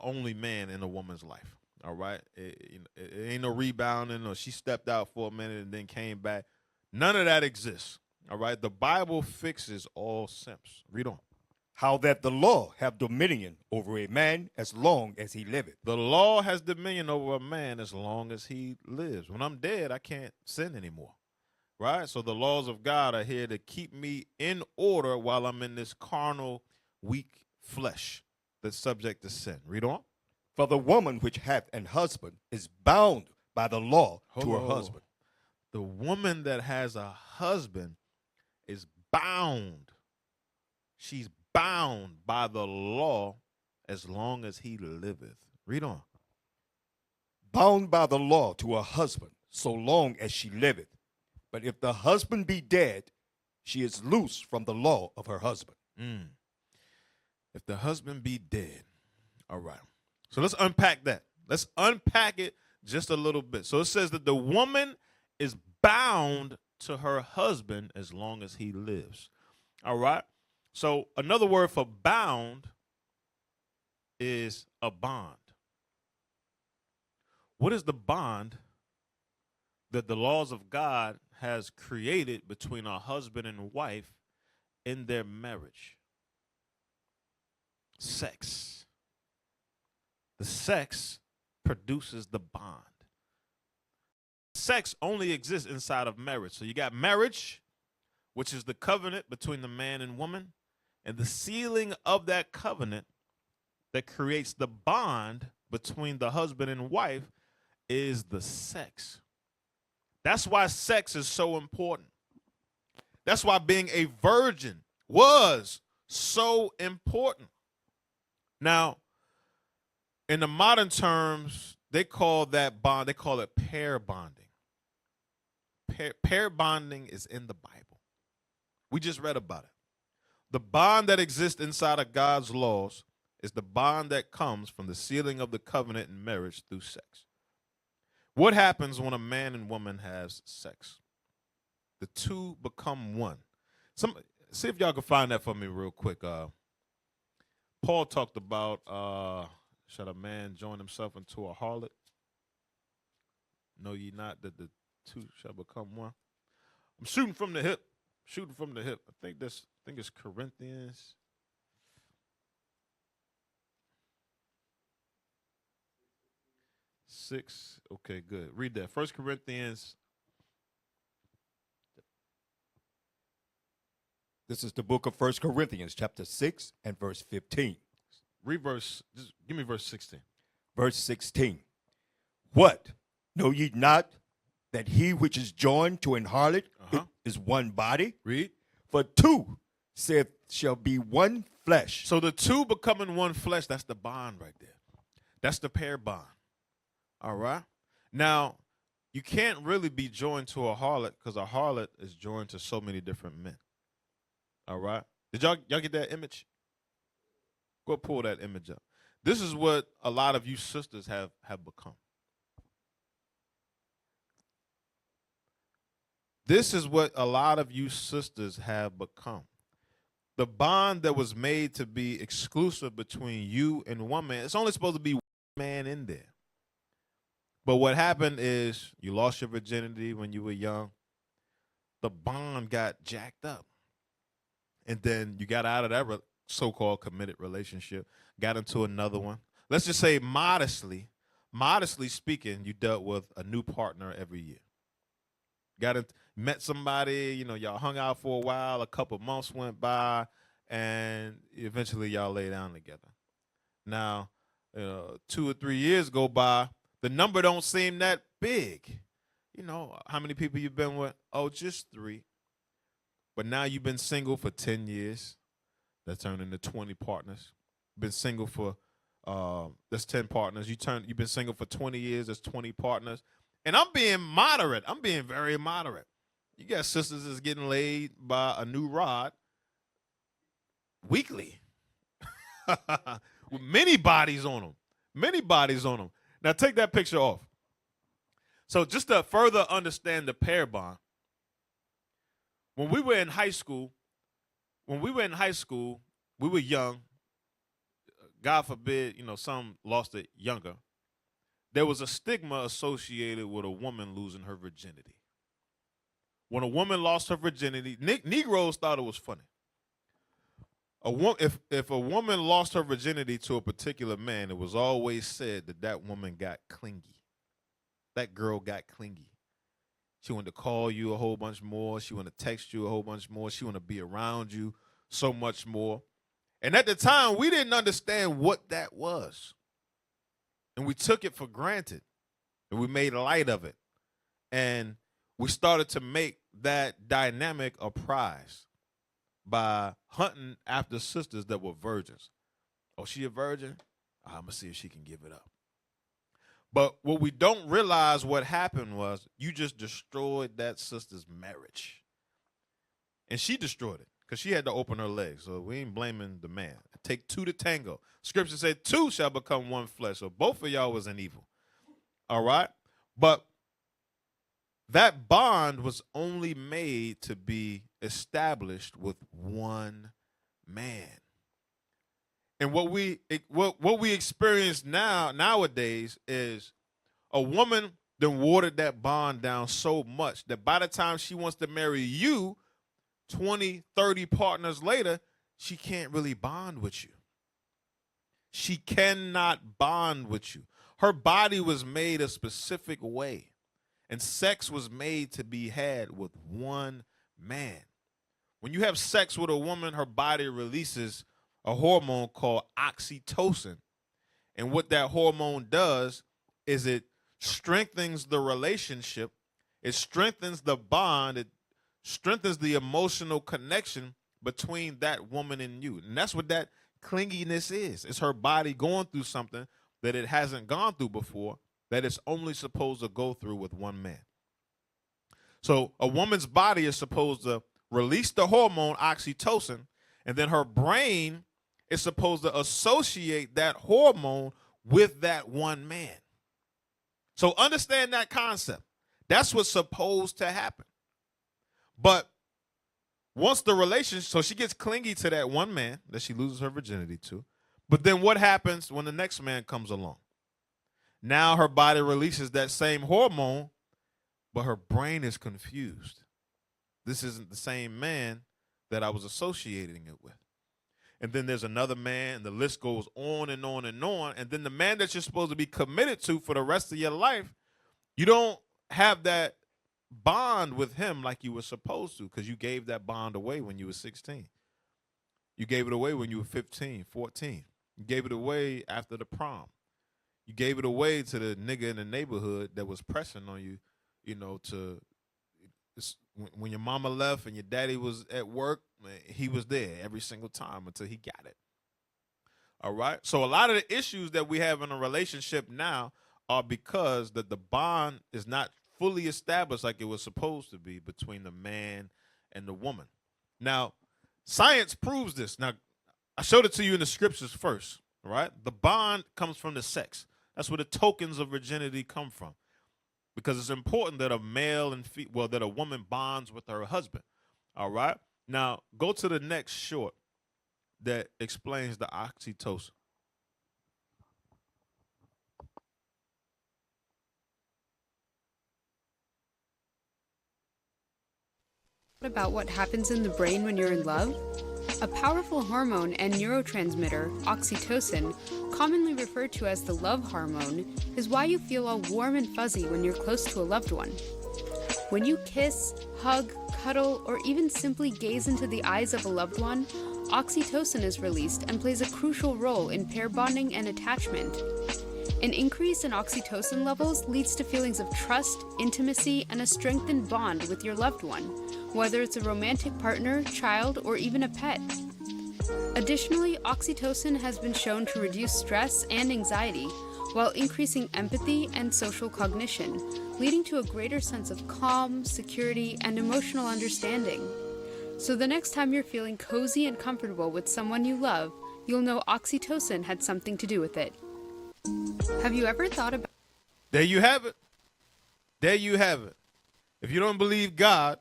only man in a woman's life. All right, it ain't no rebounding or she stepped out for a minute and then came back. None of that exists. All right, the Bible fixes all simps. Read on. How that the law have dominion over a man as long as he liveth. The law has dominion over a man as long as he lives. When I'm dead, I can't sin anymore. Right? So the laws of God are here to keep me in order while I'm in this carnal, weak flesh that's subject to sin. Read on. For the woman which hath an husband is bound by the law to her husband. The woman that has a husband is bound. She's bound by the law as long as he liveth. Read on. Bound by the law to her husband so long as she liveth. But if the husband be dead, she is loose from the law of her husband. If the husband be dead. All right. So let's unpack that. Let's unpack it just a little bit. So it says that the woman is bound to her husband as long as he lives. All right. So another word for bound is a bond. What is the bond that the laws of God has created between a husband and wife in their marriage? Sex. The sex produces the bond. Sex only exists inside of marriage. So you got marriage, which is the covenant between the man and woman, and the sealing of that covenant that creates the bond between the husband and wife is the sex. That's why sex is so important. That's why being a virgin was so important. Now, in the modern terms, they call that bond, they call it pair bonding. Pair bonding is in the Bible. We just read about it. The bond that exists inside of God's laws is the bond that comes from the sealing of the covenant in marriage through sex. What happens when a man and woman has sex? The two become one. See if y'all can find that for me real quick. Paul talked about shall a man join himself into a harlot? Know ye not that the two shall become one? I'm shooting from the hip. I think it's Corinthians. Six. Okay, good. Read that. 1 Corinthians. This is the book of 1 Corinthians, chapter 6 and verse 15. Just give me verse 16. Verse 16. What? Know ye not that he which is joined to an harlot is one body? Read. For two, saith, shall be one flesh. So the two becoming one flesh, that's the bond right there. That's the pair bond. All right? Now, you can't really be joined to a harlot because a harlot is joined to so many different men. All right? Did y'all get that image? Go pull that image up. This is what a lot of you sisters have become. This is what a lot of you sisters have become. The bond that was made to be exclusive between you and one man, it's only supposed to be one man in there. But what happened is you lost your virginity when you were young. The bond got jacked up. And then you got out of that so-called committed relationship, got into another one. Let's just say modestly speaking, you dealt with a new partner every year. Met somebody, y'all hung out for a while, a couple months went by, and eventually y'all lay down together. Now, 2 or 3 years go by, the number don't seem that big. How many people you've been with? Oh, just 3. But now you've been single for 10 years. That turned into 20 partners. Been single for that's 10 partners. You've been single for 20 years. That's 20 partners. And I'm being moderate. I'm being very moderate. You got sisters that's getting laid by a new rod weekly. With many bodies on them. Many bodies on them. Now take that picture off. So just to further understand the pair bond, when we were in high school, we were young. God forbid, some lost it younger. There was a stigma associated with a woman losing her virginity. When a woman lost her virginity, Negroes thought it was funny. If a woman lost her virginity to a particular man, it was always said that woman got clingy. That girl got clingy. She wanted to call you a whole bunch more. She wanted to text you a whole bunch more. She wanted to be around you so much more. And at the time, we didn't understand what that was. And we took it for granted. And we made light of it. And we started to make that dynamic a prize by hunting after sisters that were virgins. Oh, she a virgin? I'm going to see if she can give it up. But what we don't realize what happened was you just destroyed that sister's marriage. And she destroyed it because she had to open her legs. So we ain't blaming the man. Take 2 to tango. Scripture said 2 shall become one flesh. So both of y'all was in evil. All right? But that bond was only made to be established with one man. And what we experience nowadays is a woman then watered that bond down so much that by the time she wants to marry you, 20, 30 partners later, she can't really bond with you. She cannot bond with you. Her body was made a specific way, and sex was made to be had with one man. When you have sex with a woman, her body releases a hormone called oxytocin. And what that hormone does is it strengthens the relationship. It strengthens the bond. It strengthens the emotional connection between that woman and you. And that's what that clinginess is. It's her body going through something that it hasn't gone through before, that it's only supposed to go through with one man. So a woman's body is supposed to release the hormone oxytocin, and then her brain is supposed to associate that hormone with that one man. So understand that concept. That's what's supposed to happen. But once the relationship, so she gets clingy to that one man that she loses her virginity to. But then what happens when the next man comes along? Now her body releases that same hormone, but her brain is confused. This isn't the same man that I was associating it with. And then there's another man, and the list goes on and on and on. And then the man that you're supposed to be committed to for the rest of your life, you don't have that bond with him like you were supposed to, because you gave that bond away when you were 16. You gave it away when you were 15, 14. You gave it away after the prom. You gave it away to the nigga in the neighborhood that was pressing on you, when your mama left and your daddy was at work, he was there every single time until he got it. All right? So a lot of the issues that we have in a relationship now are because that the bond is not fully established like it was supposed to be between the man and the woman. Now, science proves this. Now, I showed it to you in the scriptures first, all right? The bond comes from the sex. That's where the tokens of virginity come from. because it's important that a male and that a woman bonds with her husband. All right. Now go to the next short that explains the oxytocin. About what happens in the brain when you're in love? A powerful hormone and neurotransmitter, oxytocin, commonly referred to as the love hormone, is why you feel all warm and fuzzy when you're close to a loved one. When you kiss, hug, cuddle, or even simply gaze into the eyes of a loved one, oxytocin is released and plays a crucial role in pair bonding and attachment. An increase in oxytocin levels leads to feelings of trust, intimacy, and a strengthened bond with your loved one, whether it's a romantic partner, child, or even a pet. Additionally, oxytocin has been shown to reduce stress and anxiety while increasing empathy and social cognition, leading to a greater sense of calm, security, and emotional understanding. So the next time you're feeling cozy and comfortable with someone you love, you'll know oxytocin had something to do with it. Have you ever thought about... There you have it. There you have it. If you don't believe God,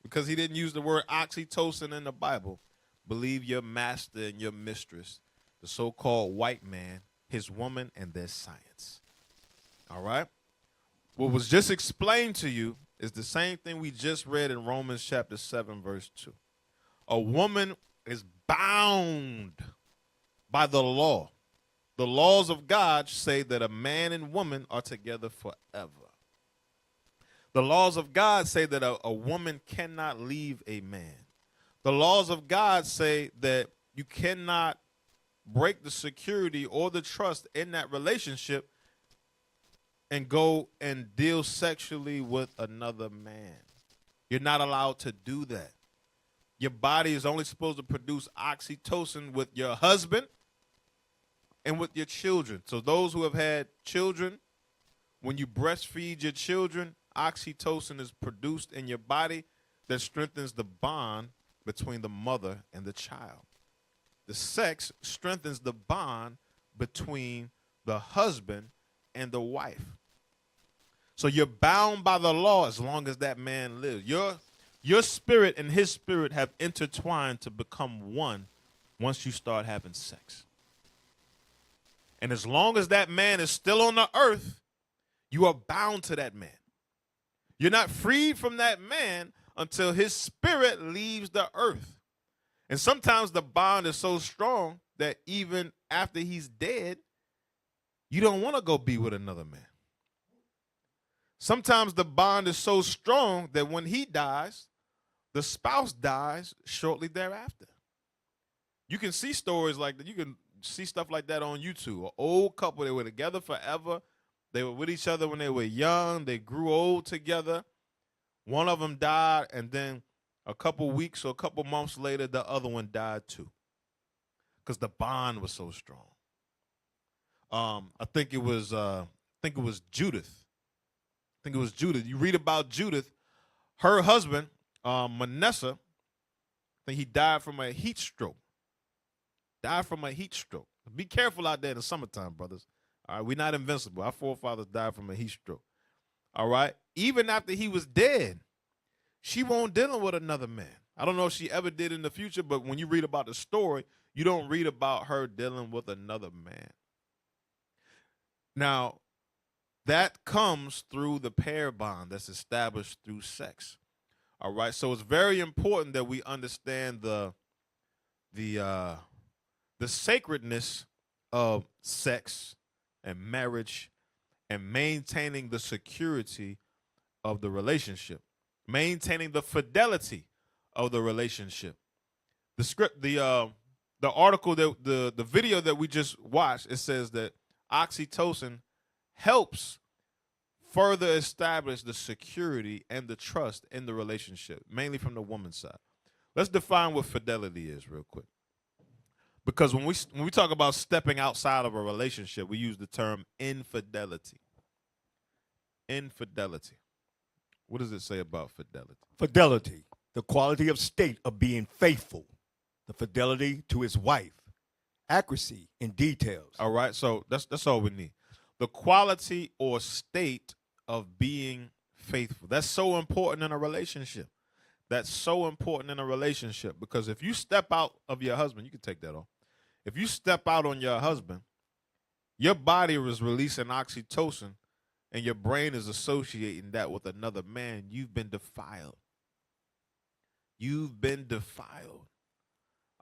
because he didn't use the word oxytocin in the Bible, believe your master and your mistress, the so-called white man, his woman, and their science. All right? What was just explained to you is the same thing we just read in Romans chapter 7, verse 2. A woman is bound by the law. The laws of God say that a man and woman are together forever. The laws of God say that a woman cannot leave a man. The laws of God say that you cannot break the security or the trust in that relationship and go and deal sexually with another man. You're not allowed to do that. Your body is only supposed to produce oxytocin with your husband and with your children. So those who have had children, when you breastfeed your children, oxytocin is produced in your body that strengthens the bond between the mother and the child. The sex strengthens the bond between the husband and the wife. So you're bound by the law as long as that man lives. Your spirit and his spirit have intertwined to become one once you start having sex. And as long as that man is still on the earth, you are bound to that man. You're not freed from that man until his spirit leaves the earth. And sometimes the bond is so strong that even after he's dead, you don't want to go be with another man. Sometimes the bond is so strong that when he dies, the spouse dies shortly thereafter. You can see stories like that. You can see stuff like that on YouTube. An old couple, they were together forever. They were with each other when they were young. They grew old together. One of them died, and then a couple weeks or a couple months later, the other one died too, because the bond was so strong. I think it was Judith. You read about Judith. Her husband, Manasseh, I think he died from a heat stroke. Be careful out there in the summertime, brothers. All right, we're not invincible. Our forefathers died from a heat stroke. All right, even after he was dead, she won't deal with another man. I don't know if she ever did in the future, but when you read about the story, you don't read about her dealing with another man. Now, that comes through the pair bond that's established through sex. All right, so it's very important that we understand the sacredness of sex and marriage and maintaining the security of the relationship, maintaining the fidelity of the relationship. The article, the video that we just watched, it says that oxytocin helps further establish the security and the trust in the relationship, mainly from the woman's side. Let's define what fidelity is real quick. Because when we talk about stepping outside of a relationship, we use the term infidelity. Infidelity. What does it say about fidelity? Fidelity, the quality of state of being faithful, the fidelity to his wife, accuracy in details. All right, so that's all we need. The quality or state of being faithful. That's so important in a relationship. That's so important in a relationship because if you step out of your husband, you can take that off. If you step out on your husband, your body is releasing oxytocin and your brain is associating that with another man. You've been defiled. You've been defiled.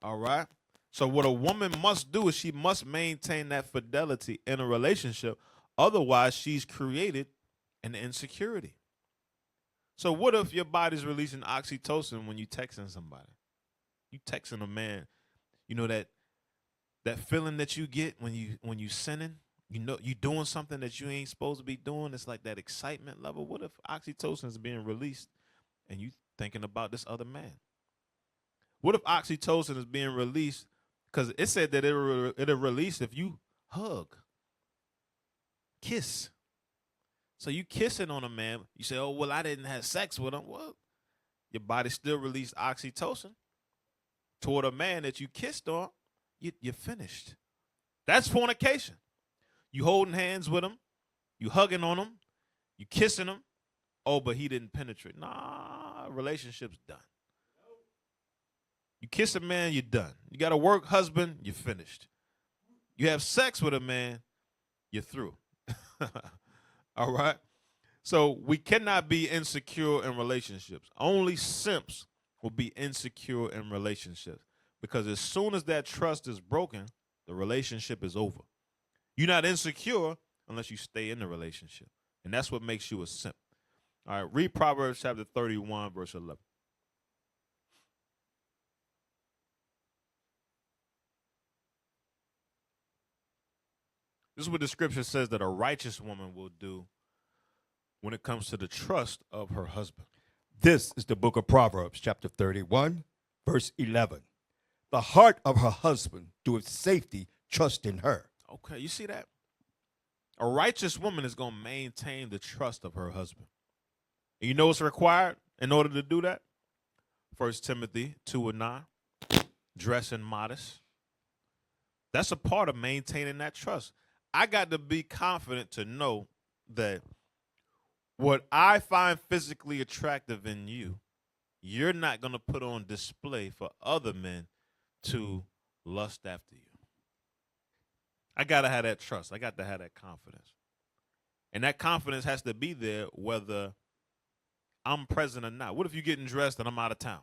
All right? So what a woman must do is she must maintain that fidelity in a relationship. Otherwise, she's created an insecurity. So what if your body's releasing oxytocin when you texting somebody? You texting a man, you know that feeling that you get when you sinning, you know you doing something that you ain't supposed to be doing. It's like that excitement level. What if oxytocin is being released and you thinking about this other man? What if oxytocin is being released because it said that it'll release if you hug, kiss. So you kissing on a man, you say, oh, well, I didn't have sex with him. Well, your body still released oxytocin toward a man that you kissed on. You're finished. That's fornication. You holding hands with him, you hugging on him, you kissing him. Oh, but he didn't penetrate. Nah, relationship's done. You kiss a man, you're done. You got a work husband, you're finished. You have sex with a man, you're through. All right? So we cannot be insecure in relationships. Only simps will be insecure in relationships because as soon as that trust is broken, the relationship is over. You're not insecure unless you stay in the relationship, and that's what makes you a simp. All right, read Proverbs chapter 31, verse 11. This is what the scripture says that a righteous woman will do when it comes to the trust of her husband. This is the book of Proverbs, chapter 31, verse 11. The heart of her husband doeth safety trust in her. Okay, you see that? A righteous woman is going to maintain the trust of her husband. And you know what's required in order to do that? 1 Timothy 2:9, dressing modest. That's a part of maintaining that trust. I got to be confident to know that what I find physically attractive in you, you're not going to put on display for other men to lust after you. I got to have that trust. I got to have that confidence. And that confidence has to be there whether I'm present or not. What if you're getting dressed and I'm out of town?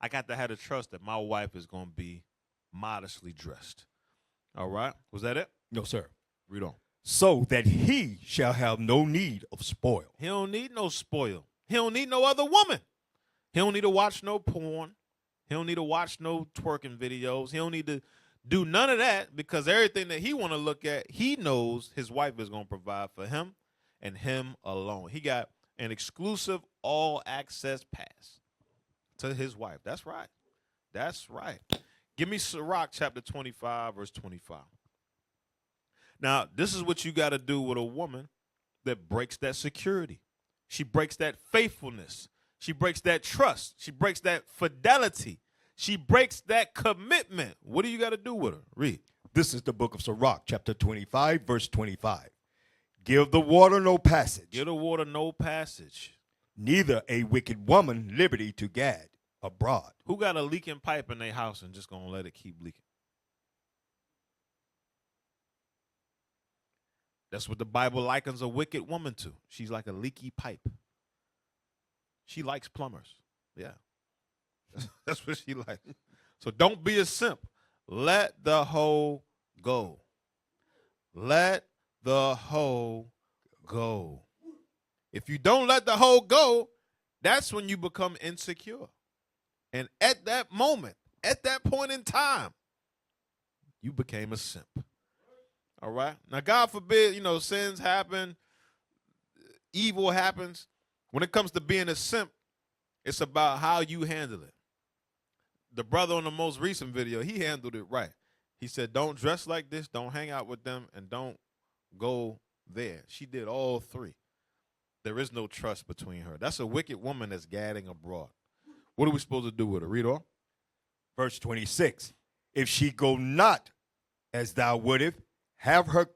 I got to have the trust that my wife is going to be modestly dressed. All right? Was that it? No, sir. Read on. So that he shall have no need of spoil. He don't need no spoil. He don't need no other woman. He don't need to watch no porn. He don't need to watch no twerking videos. He don't need to do none of that because everything that he want to look at, he knows his wife is going to provide for him and him alone. He got an exclusive all-access pass to his wife. That's right. That's right. Give me Sirach chapter 25, verse 25. Now, this is what you got to do with a woman that breaks that security. She breaks that faithfulness. She breaks that trust. She breaks that fidelity. She breaks that commitment. What do you got to do with her? Read. This is the book of Sirach, chapter 25, verse 25. Give the water no passage. Give the water no passage. Neither a wicked woman liberty to gad abroad. Who got a leaking pipe in their house and just going to let it keep leaking? That's what the Bible likens a wicked woman to. She's like a leaky pipe. She likes plumbers. Yeah. That's what she likes. So don't be a simp. Let the hoe go. Let the hoe go. If you don't let the hoe go, that's when you become insecure. And at that moment, at that point in time, you became a simp. All right? Now, God forbid, sins happen, evil happens. When it comes to being a simp, it's about how you handle it. The brother on the most recent video, he handled it right. He said, don't dress like this, don't hang out with them, and don't go there. She did all three. There is no trust between her. That's a wicked woman that's gadding abroad. What are we supposed to do with her? Read on. Verse 26. If she go not as thou wouldest, have her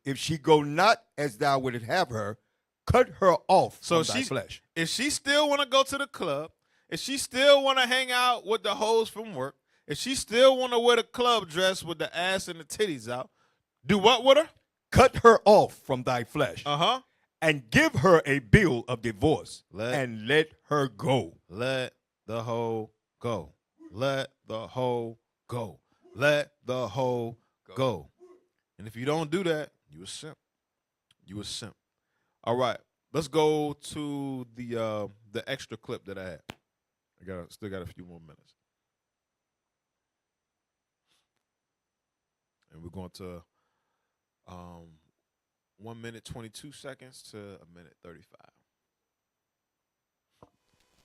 if she go not as thou wouldst have her, cut her off So from thy flesh. if she still want to go to the club, if she still want to hang out with the hoes from work, if she still want to wear the club dress with the ass and the titties out, do what with her? Cut her off from thy flesh, Uh-huh. and give her a bill of divorce, Let- and let her go. Let the hoe go. Let the hoe go. Let the hoe go. And if you don't do that, you a simp. You a simp. All right. Let's go to the extra clip that I had. Still got a few more minutes. And we're going to 1 minute 22 seconds to a minute 35.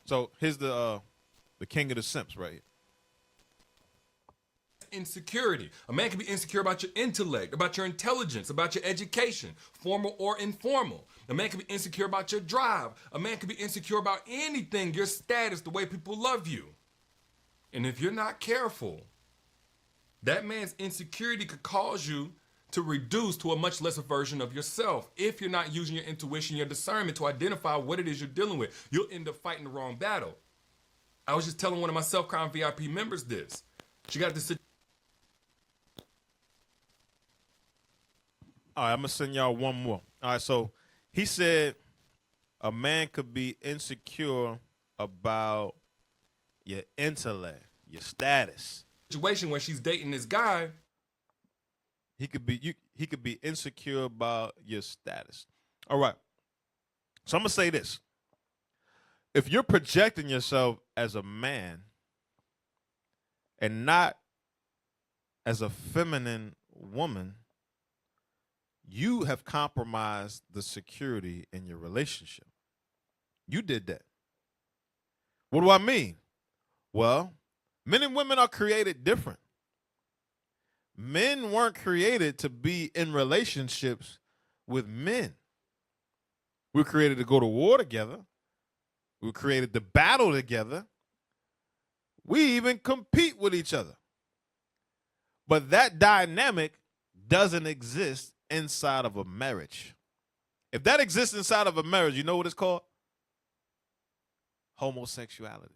So here's the king of the simps right here. Insecurity. A man can be insecure about your intellect, about your intelligence, about your education, formal or informal. A man can be insecure about your drive. A man can be insecure about anything, your status, the way people love you. And if you're not careful, that man's insecurity could cause you to reduce to a much lesser version of yourself. If you're not using your intuition, your discernment to identify what it is you're dealing with, you'll end up fighting the wrong battle. I was just telling one of my Self-Crown VIP members this. She got this. All right, I'm going to send y'all one more. All right, so he said a man could be insecure about your intellect, your status. Situation where she's dating this guy. He could be insecure about your status. All right. So I'm going to say this. If you're projecting yourself as a man and not as a feminine woman, you have compromised the security in your relationship. You did that. What do I mean? Well, men and women are created different. Men weren't created to be in relationships with men. We were created to go to war together. We were created to battle together. We even compete with each other. But that dynamic doesn't exist inside of a marriage. If that exists inside of a marriage, you know what it's called? Homosexuality.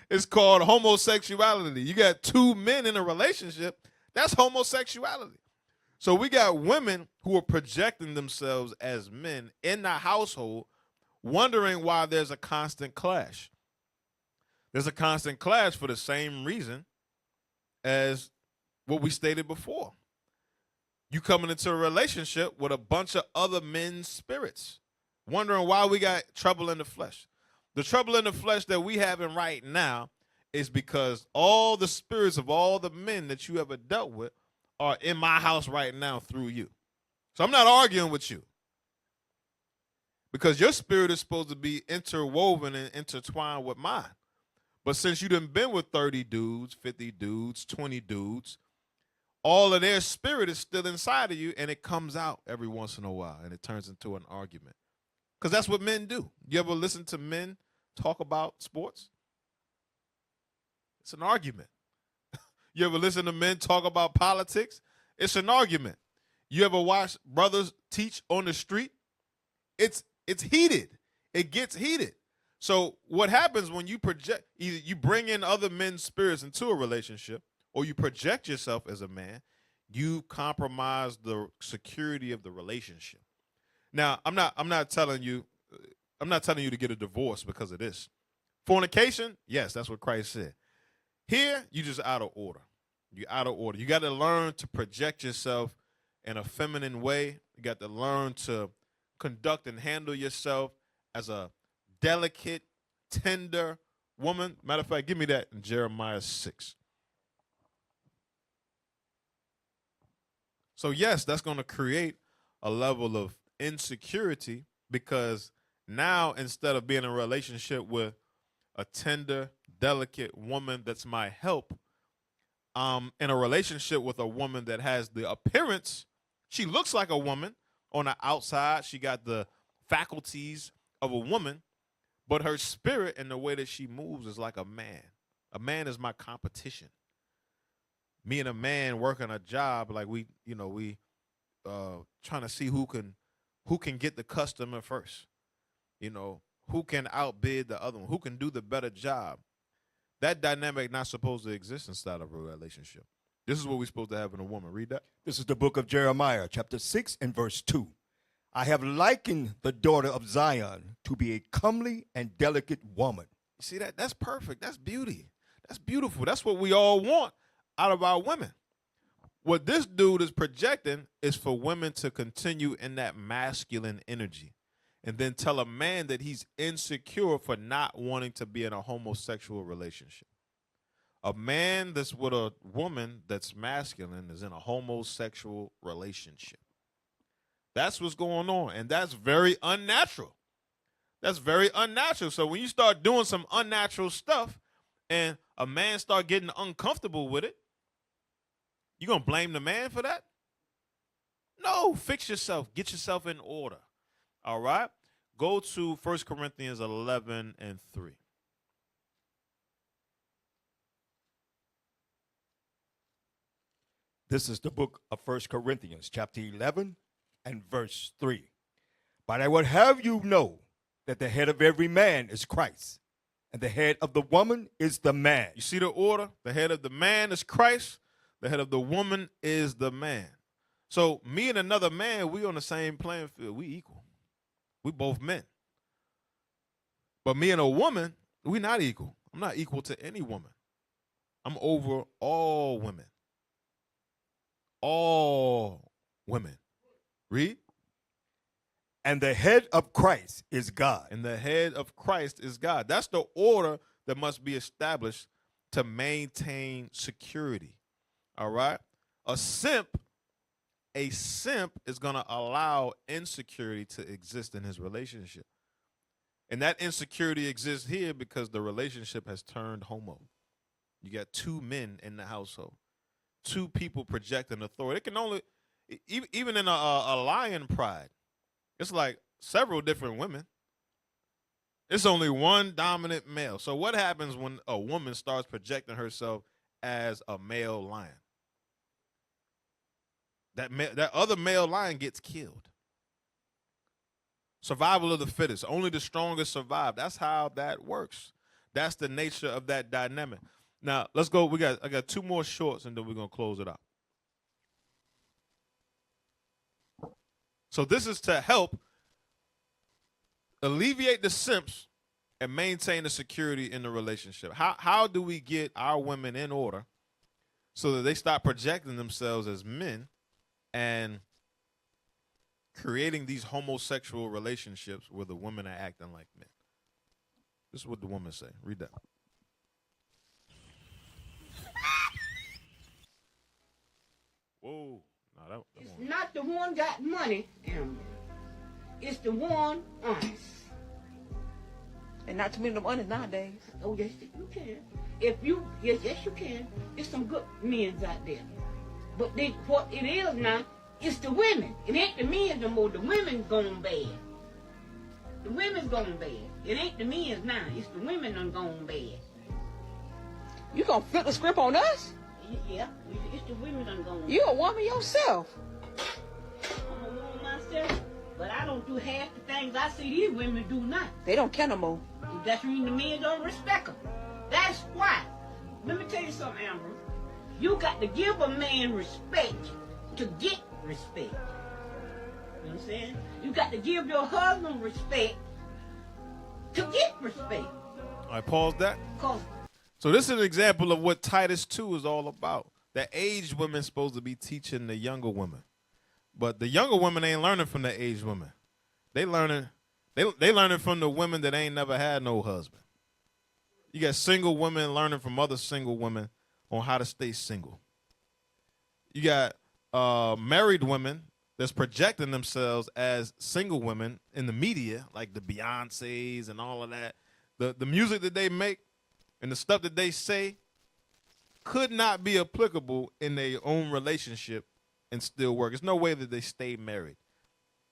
It's called homosexuality. You got two men in a relationship. That's homosexuality. So we got women who are projecting themselves as men in the household, wondering why there's a constant clash. There's a constant clash for the same reason as what we stated before. You coming into a relationship with a bunch of other men's spirits, wondering why we got trouble in the flesh. The trouble in the flesh that we having right now is because all the spirits of all the men that you ever dealt with are in my house right now through you. So I'm not arguing with you, because your spirit is supposed to be interwoven and intertwined with mine. But since you done been with 30 dudes, 50 dudes, 20 dudes, all of their spirit is still inside of you, and it comes out every once in a while, and it turns into an argument. Because that's what men do. You ever listen to men talk about sports? It's an argument. You ever listen to men talk about politics? It's an argument. You ever watch brothers teach on the street? It's heated. It gets heated. So what happens when you project, either you bring in other men's spirits into a relationship, or you project yourself as a man, you compromise the security of the relationship. Now, I'm not telling you to get a divorce because of this. Fornication, yes, that's what Christ said. Here, you just out of order. You're out of order. You got to learn to project yourself in a feminine way. You got to learn to conduct and handle yourself as a delicate, tender woman. Matter of fact, give me that in Jeremiah 6. So, yes, that's going to create a level of insecurity, because now instead of being in a relationship with a tender, delicate woman that's my help, in a relationship with a woman that has the appearance, she looks like a woman on the outside. She got the faculties of a woman, but her spirit and the way that she moves is like a man. A man is my competition. Me and a man working a job, like we trying to see who can get the customer first. Who can outbid the other one, who can do the better job. That dynamic not supposed to exist inside of a relationship. This is what we're supposed to have in a woman. Read that. This is the book of Jeremiah, chapter 6 and verse 2. I have likened the daughter of Zion to be a comely and delicate woman. You see that? That's perfect. That's beauty. That's beautiful. That's what we all want out of our women. What this dude is projecting is for women to continue in that masculine energy and then tell a man that he's insecure for not wanting to be in a homosexual relationship. A man that's with a woman that's masculine is in a homosexual relationship. That's what's going on, and that's very unnatural. That's very unnatural. So when you start doing some unnatural stuff and a man start getting uncomfortable with it, you going to blame the man for that? No, fix yourself. Get yourself in order. All right? Go to 1 Corinthians 11 and 3. This is the book of 1 Corinthians, chapter 11 and verse 3. But I would have you know that the head of every man is Christ, and the head of the woman is the man. You see the order? The head of the man is Christ. The head of the woman is the man. So me and another man, we on the same playing field. We equal. We both men. But me and a woman, we not equal. I'm not equal to any woman. I'm over all women. All women. Read. And the head of Christ is God. And the head of Christ is God. That's the order that must be established to maintain security. All right? A simp is going to allow insecurity to exist in his relationship. And that insecurity exists here because the relationship has turned homo. You got two men in the household. Two people projecting authority. It can only, even in a lion pride, it's like several different women. It's only one dominant male. So what happens when a woman starts projecting herself as a male lion? That other male lion gets killed. Survival of the fittest. Only the strongest survive. That's how that works. That's the nature of that dynamic. Now, let's go. I got two more shorts, and then we're going to close it out. So this is to help alleviate the simps and maintain the security in the relationship. How do we get our women in order so that they stop projecting themselves as men and creating these homosexual relationships where the women are acting like men? This is what the women say. Read that. Whoa. No, that It's one. not the one got money, Amber. It's the one honest. And not too many of them honest nowadays. Oh, yes, you can. Yes, you can. There's some good men out there. But what it is now, it's the women. It ain't the men no more. The women's going bad. The women's going bad. It ain't the men's now. It's the women done gone bad. You gonna flip the script on us? Yeah, it's the women done gone bad. You a woman yourself. I'm a woman myself, but I don't do half the things I see these women do now. They don't care no more. That's the reason the men don't respect them. That's why. Let me tell you something, Amber. You got to give a man respect to get respect. You know what I'm saying? You got to give your husband respect to get respect. All right, pause that. Cause So this is an example of what Titus 2 is all about. The aged women's supposed to be teaching the younger women. But the younger women ain't learning from the aged women. They learning from the women that ain't never had no husband. You got single women learning from other single women on how to stay single. You got married women that's projecting themselves as single women in the media, like the Beyoncés and all of that. The music that they make and the stuff that they say could not be applicable in their own relationship and still work. There's no way that they stay married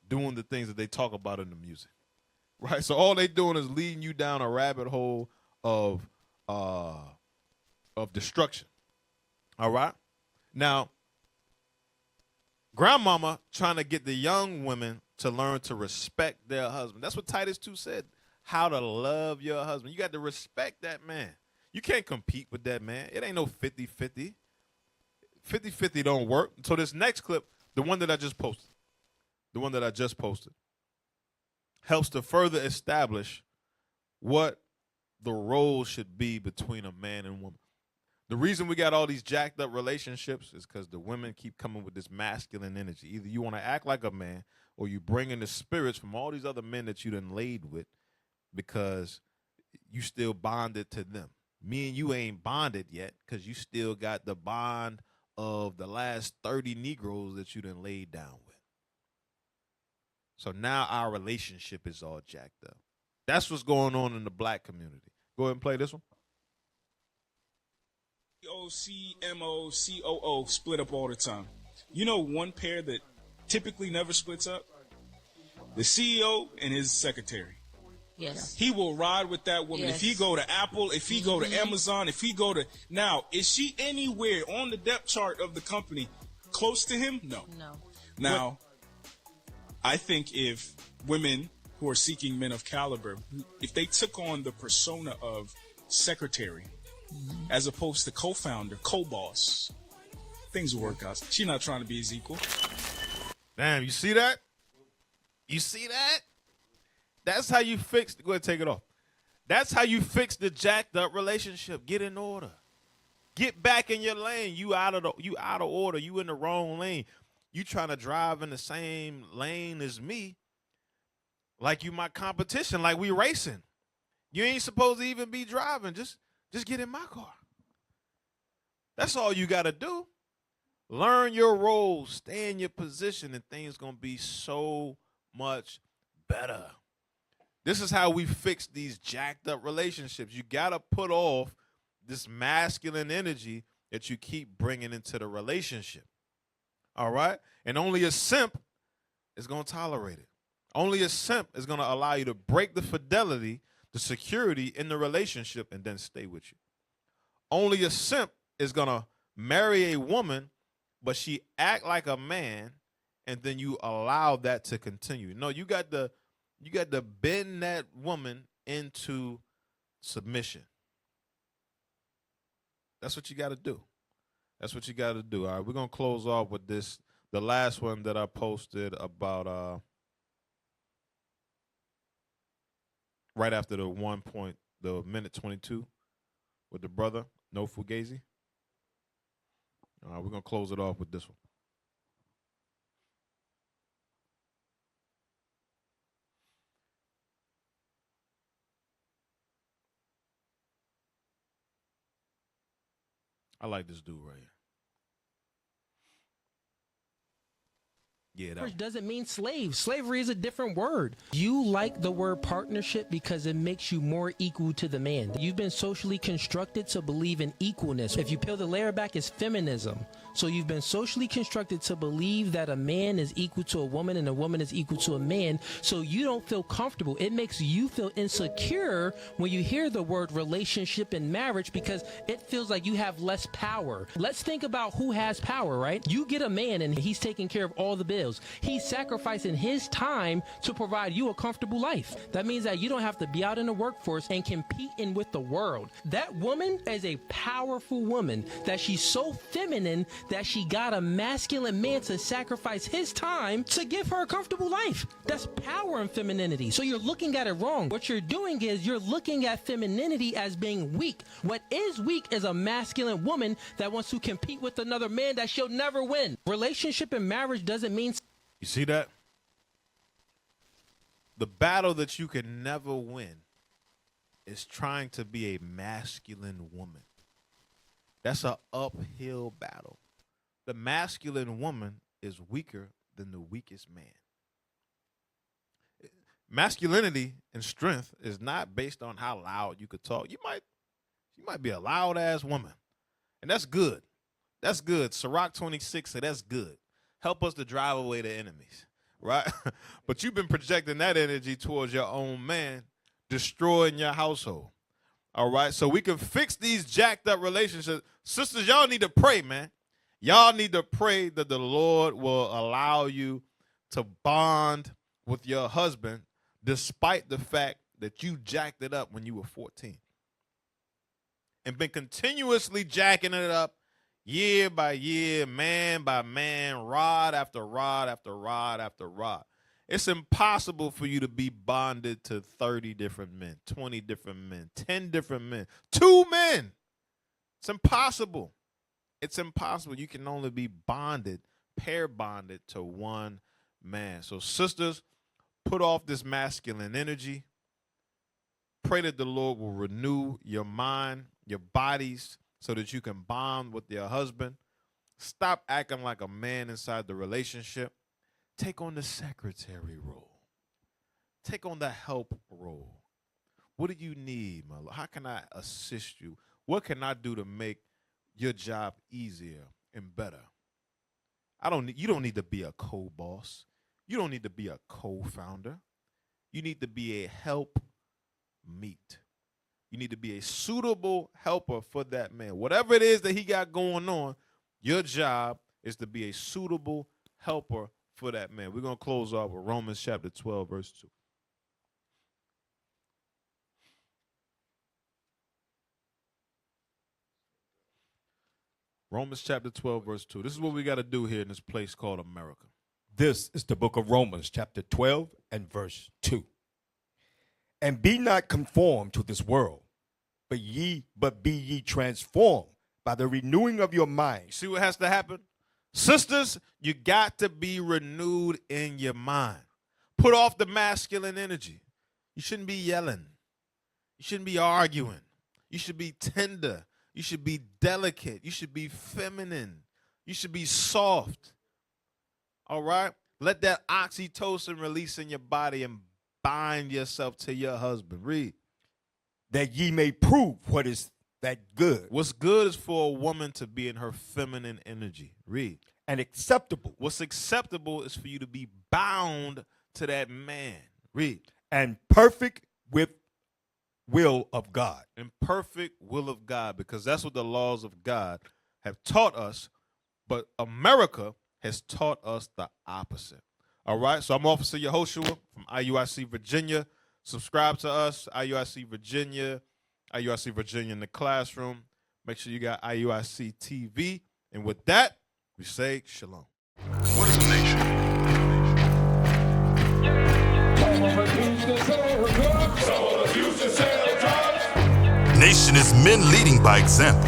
doing the things that they talk about in the music, right? So all they doing is leading you down a rabbit hole of destruction, all right? Now, grandmama trying to get the young women to learn to respect their husband. That's what Titus 2 said. How to love your husband. You got to respect that man. You can't compete with that man. It ain't no 50-50. 50-50 don't work. So this next clip, the one that I just posted, helps to further establish what the role should be between a man and woman. The reason we got all these jacked up relationships is because the women keep coming with this masculine energy. Either you want to act like a man or you bring in the spirits from all these other men that you done laid with because you still bonded to them. Me and you ain't bonded yet because you still got the bond of the last 30 Negroes that you done laid down with. So now our relationship is all jacked up. That's what's going on in the black community. Go ahead and play this one. CMO, split up all the time. You know one pair that typically never splits up? The CEO and his secretary. Yes. He will ride with that woman. Yes. If he go to Apple, if he go to Amazon, if he go to... Now, is she anywhere on the depth chart of the company close to him? No. No. Now, I think if women who are seeking men of caliber, if they took on the persona of secretary, as opposed to co-founder, co-boss, things will work out. She's not trying to be his equal. Damn, you see that? You see that? That's how you fix. Go ahead, take it off. That's how you fix the jacked up relationship. Get in order. Get back in your lane. You out of order. You in the wrong lane. You trying to drive in the same lane as me, like you my competition, like we racing. You ain't supposed to even be driving. Just get in my car. That's all you got to do. Learn your role, stay in your position, and things going to be so much better. This is how we fix these jacked up relationships. You got to put off this masculine energy that you keep bringing into the relationship. All right? And only a simp is going to tolerate it. Only a simp is going to allow you to break the fidelity, the security in the relationship, and then stay with you. Only a simp is going to marry a woman, but she act like a man, and then you allow that to continue. No, you got to bend that woman into submission. That's what you got to do. That's what you got to do. All right, we're going to close off with this, the last one that I posted about right after the minute 22 with the brother, No Fugazi. All right, we're going to close it off with this one. I like this dude right here. Yeah, Which doesn't mean slave. Slavery is a different word. You like the word partnership because it makes you more equal to the man. You've been socially constructed to believe in equalness. If you peel the layer back, it's feminism. So you've been socially constructed to believe that a man is equal to a woman and a woman is equal to a man. So you don't feel comfortable. It makes you feel insecure when you hear the word relationship and marriage because it feels like you have less power. Let's think about who has power, right? You get a man and he's taking care of all the bills. He's sacrificing his time to provide you a comfortable life. That means that you don't have to be out in the workforce and competing with the world. That woman is a powerful woman, that she's so feminine that she got a masculine man to sacrifice his time to give her a comfortable life. That's power and femininity. So you're looking at it wrong. What you're doing is you're looking at femininity as being weak. What is weak is a masculine woman that wants to compete with another man that she'll never win. Relationship and marriage doesn't mean... You see that? The battle that you can never win is trying to be a masculine woman. That's an uphill battle. The masculine woman is weaker than the weakest man. Masculinity and strength is not based on how loud you could talk. You might be a loud ass woman, and that's good. That's good. Sirach 26 said that's good. Help us to drive away the enemies, right? But you've been projecting that energy towards your own man, destroying your household. All right, so we can fix these jacked up relationships. Sisters, y'all need to pray, man. Y'all need to pray that the Lord will allow you to bond with your husband despite the fact that you jacked it up when you were 14 and been continuously jacking it up year by year, man by man, rod after rod after rod after rod. It's impossible for you to be bonded to 30 different men, 20 different men, 10 different men, 2 men. It's impossible. It's impossible. You can only be bonded, pair bonded to one man. So sisters, put off this masculine energy. Pray that the Lord will renew your mind, your bodies, so that you can bond with your husband. Stop acting like a man inside the relationship. Take on the secretary role. Take on the help role. What do you need, my Lord? How can I assist you? What can I do to make your job easier and better? You don't need to be a co-boss. You don't need to be a co-founder. You need to be a help meet. You need to be a suitable helper for that man. Whatever it is that he got going on, your job is to be a suitable helper for that man. We're going to close off with Romans chapter 12, verse 2. Romans chapter 12, verse 2. This is what we got to do here in this place called America. This is the book of Romans, chapter 12 and verse 2. And be not conformed to this world, but be ye transformed by the renewing of your mind. See what has to happen? Sisters, you got to be renewed in your mind. Put off the masculine energy. You shouldn't be yelling. You shouldn't be arguing. You should be tender. You should be delicate. You should be feminine. You should be soft. All right? Let that oxytocin release in your body and bind yourself to your husband. Read. That ye may prove what is that good. What's good is for a woman to be in her feminine energy. Read. And acceptable. What's acceptable is for you to be bound to that man. Read. And perfect with will of God. And perfect will of God, because that's what the laws of God have taught us. But America has taught us the opposite. All right, so I'm Officer Yehoshua from IUIC Virginia. Subscribe to us, IUIC Virginia in the classroom. Make sure you got IUIC TV. And with that, we say shalom. What is a nation? Nation is men leading by example.